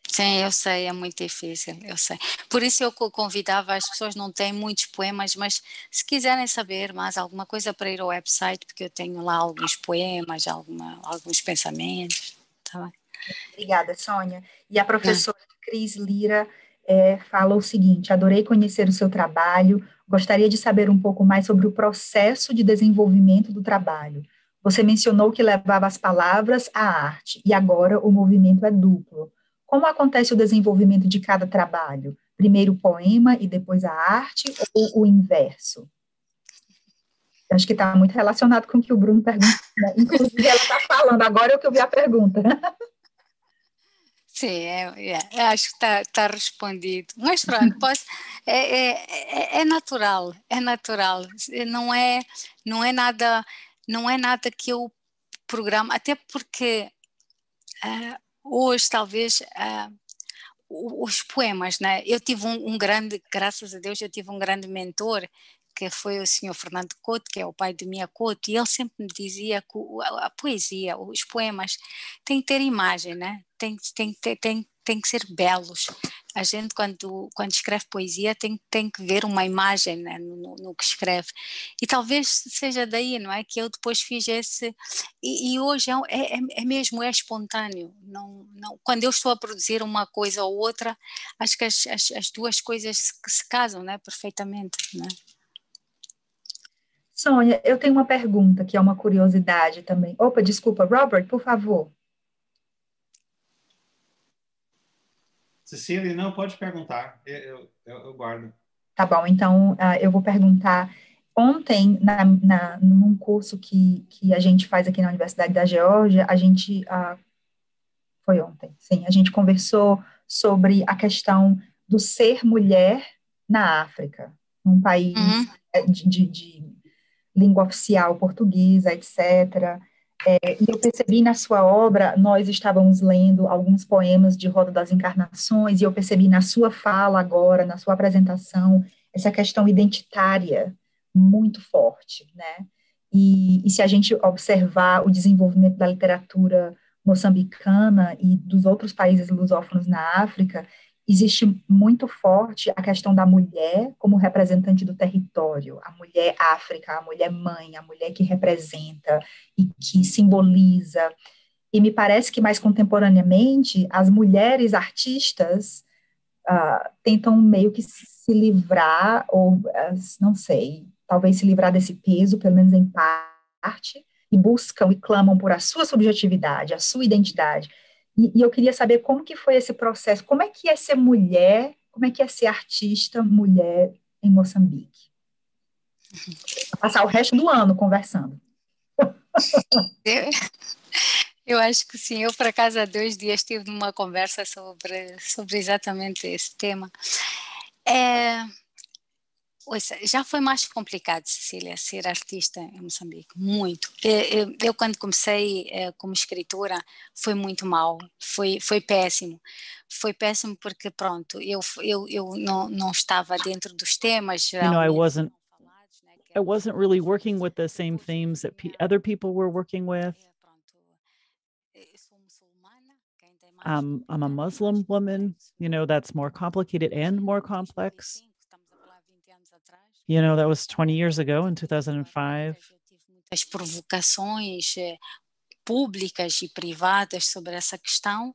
Sim, eu sei, é muito difícil, eu sei. Por isso eu convidava, as pessoas não têm muitos poemas, mas se quiserem saber mais alguma coisa para ir ao website, porque eu tenho lá alguns poemas, alguns pensamentos, tá bem? Obrigada, Sônia. E a professora Cris Lira fala o seguinte: adorei conhecer o seu trabalho, gostaria de saber um pouco mais sobre o processo de desenvolvimento do trabalho. Você mencionou que levava as palavras à arte, e agora o movimento é duplo. Como acontece o desenvolvimento de cada trabalho? Primeiro o poema e depois a arte, ou o inverso? Acho que está muito relacionado com o que o Bruno perguntou, né? Inclusive, ela está falando, agora é o que eu vi a pergunta. Sim, acho que está respondido. Mas pronto, é natural, não é nada que eu programo, até porque hoje talvez os poemas, né? Eu tive graças a Deus, eu tive um grande mentor, que foi o senhor Fernando Couto, que é o pai de Mia Couto, e ele sempre me dizia que a poesia, os poemas, tem que ter imagem, né? Tem que ser belos. A gente, quando escreve poesia, tem que ver uma imagem, né, no que escreve. E talvez seja daí, não é? Que eu depois fiz esse... E hoje é mesmo, é espontâneo. Não, quando eu estou a produzir uma coisa ou outra, acho que as duas coisas se casam, né, perfeitamente, né? Sônia, eu tenho uma pergunta, que é uma curiosidade também. Opa, desculpa, Robert, por favor. Cecília, não, pode perguntar, eu guardo. Tá bom, então eu vou perguntar. Ontem, num curso que a gente faz aqui na Universidade da Geórgia, foi ontem, sim, a gente conversou sobre a questão do ser mulher na África, num país de língua oficial portuguesa, etc. E eu percebi na sua obra, nós estávamos lendo alguns poemas de Roda das Encarnações, e eu percebi na sua fala agora, na sua apresentação, essa questão identitária muito forte, né? E se a gente observar o desenvolvimento da literatura moçambicana e dos outros países lusófonos na África, existe muito forte a questão da mulher como representante do território, a mulher África, a mulher mãe, a mulher que representa e que simboliza. E me parece que mais contemporaneamente as mulheres artistas tentam meio que se livrar, ou não sei, talvez se livrar desse peso, pelo menos em parte, e buscam e clamam por a sua subjetividade, a sua identidade. E eu queria saber como que foi esse processo, como é que é ser mulher, como é que é ser artista mulher em Moçambique? Vou passar o resto do ano conversando. Eu acho que sim. Eu, por acaso, há 2 dias tive uma conversa sobre exatamente esse tema. Ouça, já foi mais complicado, Cecília, ser artista em Moçambique, muito. Eu quando comecei como escritora, foi muito mal, foi péssimo. Foi péssimo porque, pronto, eu não estava dentro dos temas, You know, geralmente não falados, né, que I eram wasn't really working with the os same teus themes that temas, other people were working with. pronto, eu sou muçulmana, quem tem mais I'm a complicado e mais Muslim woman, complexo, you né? know, that's more complicated and more complex. 2005, estamos a falar 20 anos atrás, You know, that was 20 years ago in muitas 2005. barreiras, eu tive muitas provocações públicas e privadas sobre essa questão.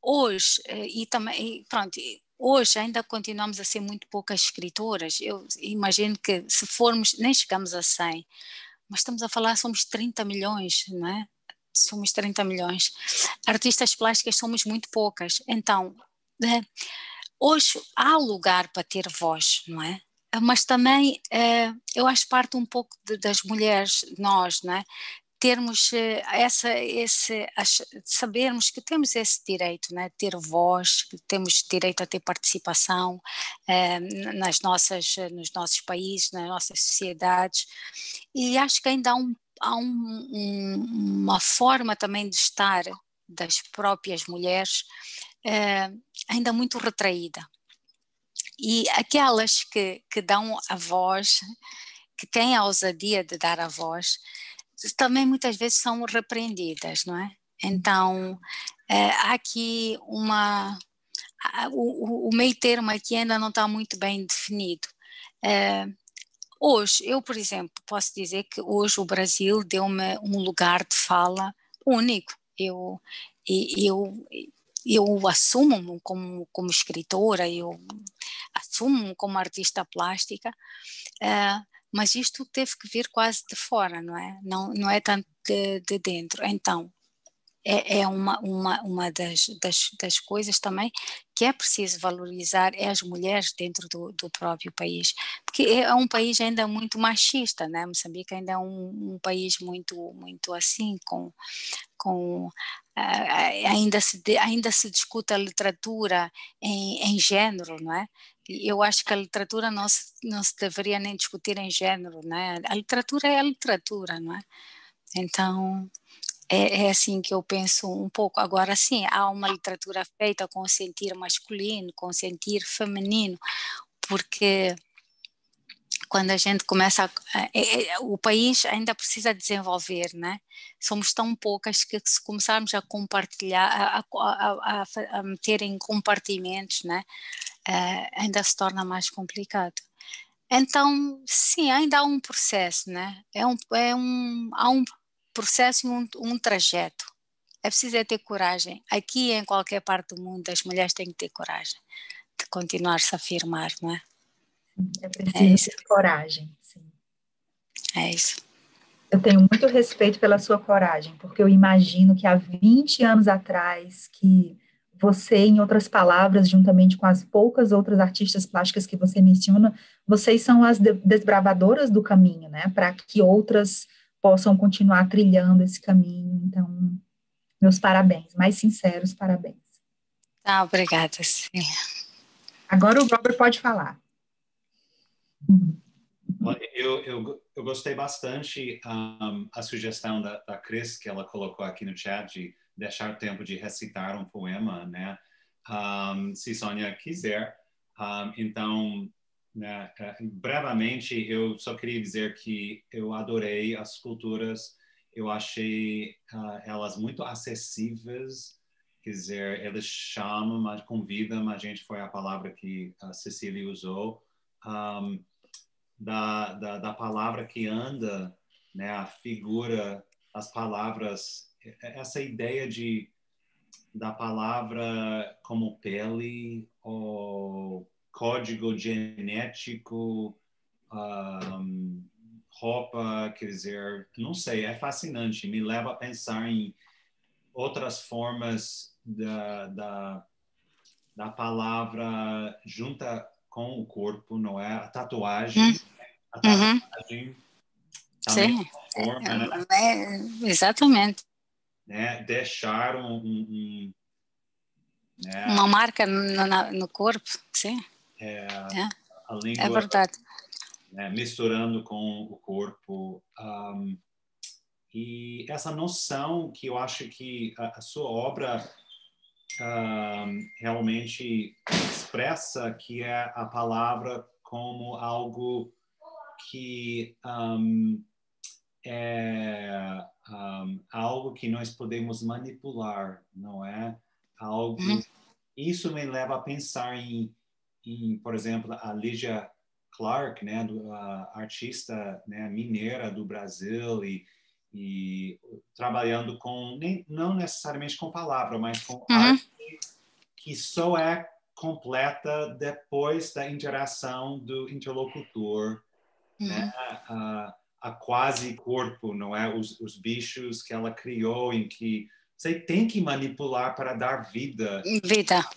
Hoje, e também, pronto, hoje ainda continuamos a ser muito poucas escritoras. Eu imagino que se formos, nem chegamos a 100, mas estamos a falar, somos 30 milhões, não é? Somos 30 milhões. Artistas plásticas somos muito poucas. Então, hoje há lugar para ter voz, não é? Mas também eu acho parte um pouco das mulheres, nós, não é? Termos sabermos que temos esse direito, né? Ter voz, que temos direito a ter participação nos nossos países, nas nossas sociedades, e acho que ainda há uma forma também de estar das próprias mulheres ainda muito retraída. E aquelas que dão a voz, que têm a ousadia de dar a voz, também muitas vezes são repreendidas, não é? Então, há aqui o meio termo aqui ainda não está muito bem definido. Hoje, eu, por exemplo, posso dizer que hoje o Brasil deu-me um lugar de fala único. Eu assumo-me como escritora, eu assumo-me como artista plástica, mas isto teve que vir quase de fora, não é? Não é tanto de dentro. Então, é uma das coisas também que é preciso valorizar, é as mulheres dentro do próprio país, porque é um país ainda muito machista, né? Moçambique ainda é um país muito assim, ainda se discute a literatura em género, não é? Eu acho que a literatura não se deveria nem discutir em género, não é? A literatura é a literatura, não é? Então, é assim que eu penso um pouco. Agora sim, há uma literatura feita com sentir masculino, com sentir feminino, porque quando a gente começa o país ainda precisa desenvolver, né? Somos tão poucas que se começarmos a compartilhar, a meter em compartimentos, né? Ainda se torna mais complicado. Então, sim, ainda há um processo, né? Há um processo e um trajeto. É preciso ter coragem. Aqui, em qualquer parte do mundo, as mulheres têm que ter coragem de continuar -se a afirmar, não é? É preciso ter coragem, sim. É isso. Eu tenho muito respeito pela sua coragem, porque eu imagino que há 20 anos atrás, que você, em outras palavras, juntamente com as poucas outras artistas plásticas que você menciona, vocês são as desbravadoras do caminho, né? Para que outras possam continuar trilhando esse caminho. Então, meus parabéns, mais sinceros parabéns. Obrigada, sim. Agora o Robert pode falar. Eu gostei bastante a sugestão da Cris, que ela colocou aqui no chat, de deixar tempo de recitar um poema, né? Se Sônia quiser. Então, né, brevemente, eu só queria dizer que eu adorei as culturas, eu achei elas muito acessíveis, quer dizer, eles chamam, mas convidam, a gente foi a palavra que a Cecília usou, da palavra que anda, né, a figura, as palavras, essa ideia da palavra como pele ou código genético, roupa, quer dizer, não sei, é fascinante, me leva a pensar em outras formas da palavra junta com o corpo, não é? A tatuagem, também Sim, uma forma, exatamente. né? Deixar né? Uma marca no corpo, sim, A é língua, verdade. né? Misturando com o corpo. E essa noção que eu acho que a sua obra realmente expressa, que é a palavra como algo que é algo que nós podemos manipular, não é? Algo. Isso me leva a pensar em, por exemplo, a Lygia Clark, né, a artista, né, mineira do Brasil e trabalhando com não necessariamente com palavra, mas com arte que só é completa depois da interação do interlocutor, né? A quase corpo, não é? Os bichos que ela criou, em que você tem que manipular para dar vida. Vida.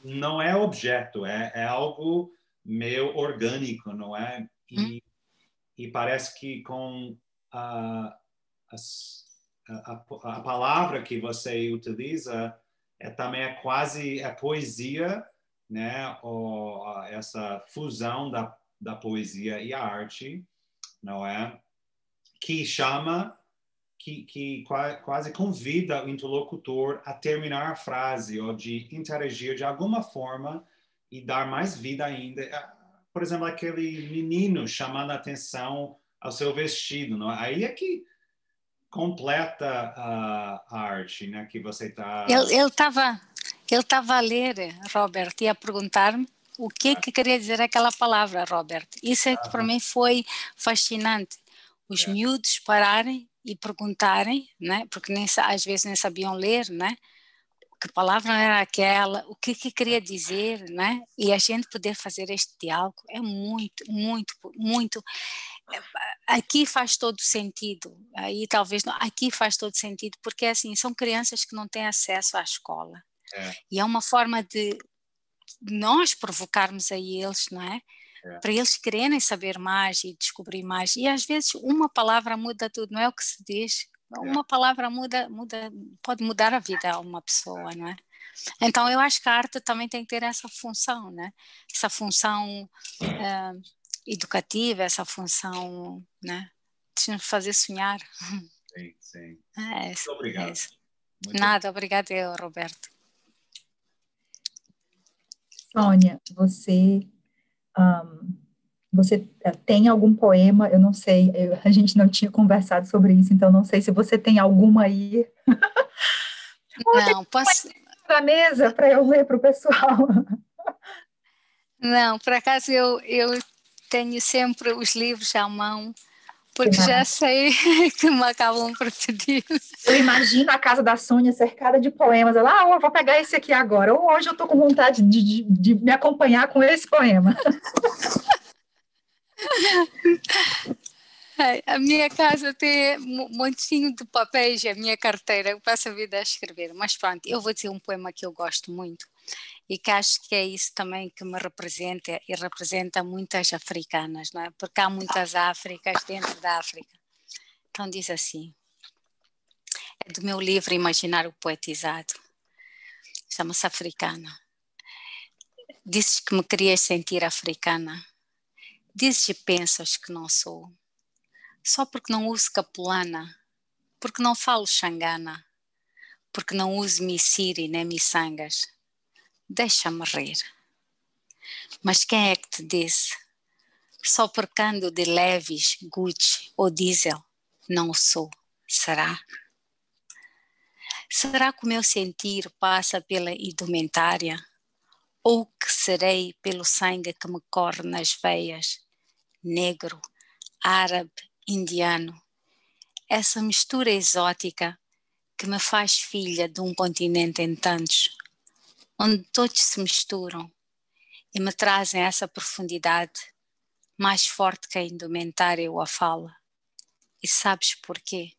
Não é objeto, é algo meio orgânico, não é? E parece que com a palavra que você utiliza também quase a poesia, né? Ou essa fusão da poesia e a arte, não é? Que chama, que quase convida o interlocutor a terminar a frase ou de interagir de alguma forma e dar mais vida ainda. Por exemplo, aquele menino chamando a atenção ao seu vestido, não é? Aí é que completa a arte, né? Que você está... Ele estava a ler, Robert, e a perguntar-me o que queria dizer aquela palavra, Robert. Isso é que para mim foi fascinante. Os miúdos pararem e perguntarem, né? Porque às vezes nem sabiam ler, né? Que palavra era aquela, o que queria dizer, né? E a gente poder fazer este diálogo é muito, muito, muito. Aqui faz todo sentido, aí talvez não, aqui faz todo sentido, porque assim, são crianças que não têm acesso à escola. E é uma forma de nós provocarmos a eles, não é? Para eles quererem saber mais e descobrir mais. E às vezes uma palavra muda tudo, não é o que se diz? Uma palavra pode mudar a vida a uma pessoa, não é? Então eu acho que a arte também tem que ter essa função, né? Essa função educativa, essa função, né? De nos fazer sonhar. Sim. Muito obrigado. Nada, obrigada eu, Roberto. Sônia, você tem algum poema? Eu não sei, a gente não tinha conversado sobre isso, então não sei se você tem alguma aí. Não, posso... Na mesa para eu ler para o pessoal. Não, por acaso eu tenho sempre os livros à mão, porque já sei que me acabam por pedir. Eu imagino a casa da Sônia cercada de poemas. Ela, eu vou pegar esse aqui agora. Ou hoje eu estou com vontade de me acompanhar com esse poema. A minha casa tem um montinho de papéis, a minha carteira, eu passo a vida a escrever. Mas pronto, eu vou dizer um poema que eu gosto muito e que acho que é isso também que me representa e representa muitas africanas, não é? Porque há muitas Áfricas dentro da África. Então diz assim, é do meu livro Imaginário Poetizado, chama-se Africana. Dizes que me querias sentir africana, dizes e pensas que não sou. Só porque não uso capulana, porque não falo xangana, porque não uso missiri nem miçangas. Deixa-me rir. Mas quem é que te disse? Só porque ando de Levis, Gucci ou Diesel, não o sou, será? Será que o meu sentir passa pela indumentária? Ou que serei pelo sangue que me corre nas veias? Negro, árabe, indiano. Essa mistura exótica que me faz filha de um continente em tantos, onde todos se misturam e me trazem essa profundidade mais forte que a indumentária ou a fala. E sabes porquê?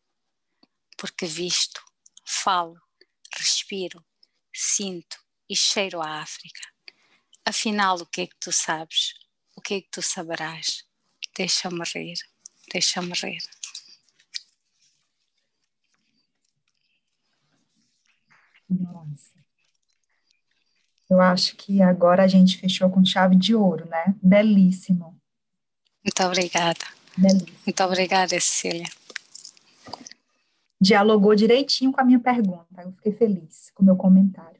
Porque visto, falo, respiro, sinto e cheiro a África. Afinal, o que é que tu sabes? O que é que tu saberás? Deixa-me rir. deixa morrer. Nossa. Eu acho que agora a gente fechou com chave de ouro, né? Belíssimo. Muito obrigada. Belíssimo. Muito obrigada, Cecília. Dialogou direitinho com a minha pergunta. Eu fiquei feliz com o meu comentário.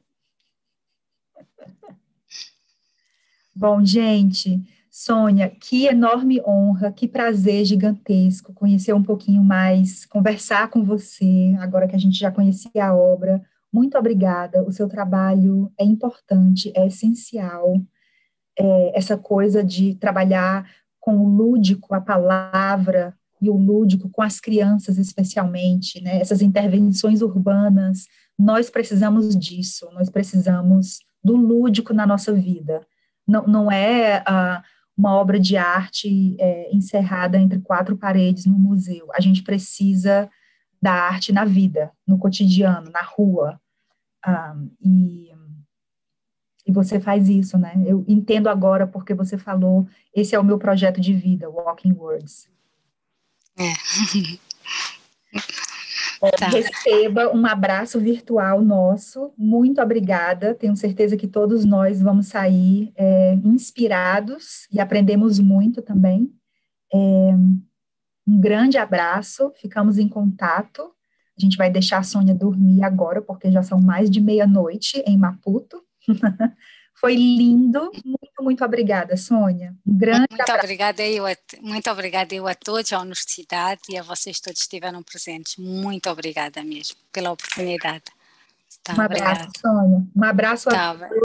Bom, gente, Sônia, que enorme honra, que prazer gigantesco conhecer um pouquinho mais, conversar com você, agora que a gente já conhecia a obra. Muito obrigada, o seu trabalho é importante, é essencial. Essa coisa de trabalhar com o lúdico, a palavra, e o lúdico com as crianças especialmente, né? Essas intervenções urbanas, nós precisamos disso, nós precisamos do lúdico na nossa vida. Não é uma obra de arte encerrada entre quatro paredes no museu. A gente precisa da arte na vida, no cotidiano, na rua. E você faz isso, né? Eu entendo agora porque você falou, esse é o meu projeto de vida, Walking Words. Tá. Receba um abraço virtual nosso, muito obrigada, tenho certeza que todos nós vamos sair inspirados e aprendemos muito também. Um grande abraço, ficamos em contato, a gente vai deixar a Sônia dormir agora, porque já são mais de meia-noite em Maputo. Foi lindo, muito obrigada, Sônia. Um grande abraço. Muito obrigada eu a todos, à universidade e a vocês todos que estiveram presentes. Muito obrigada mesmo pela oportunidade. Tá, Um abraço, Sônia. Um abraço a todos.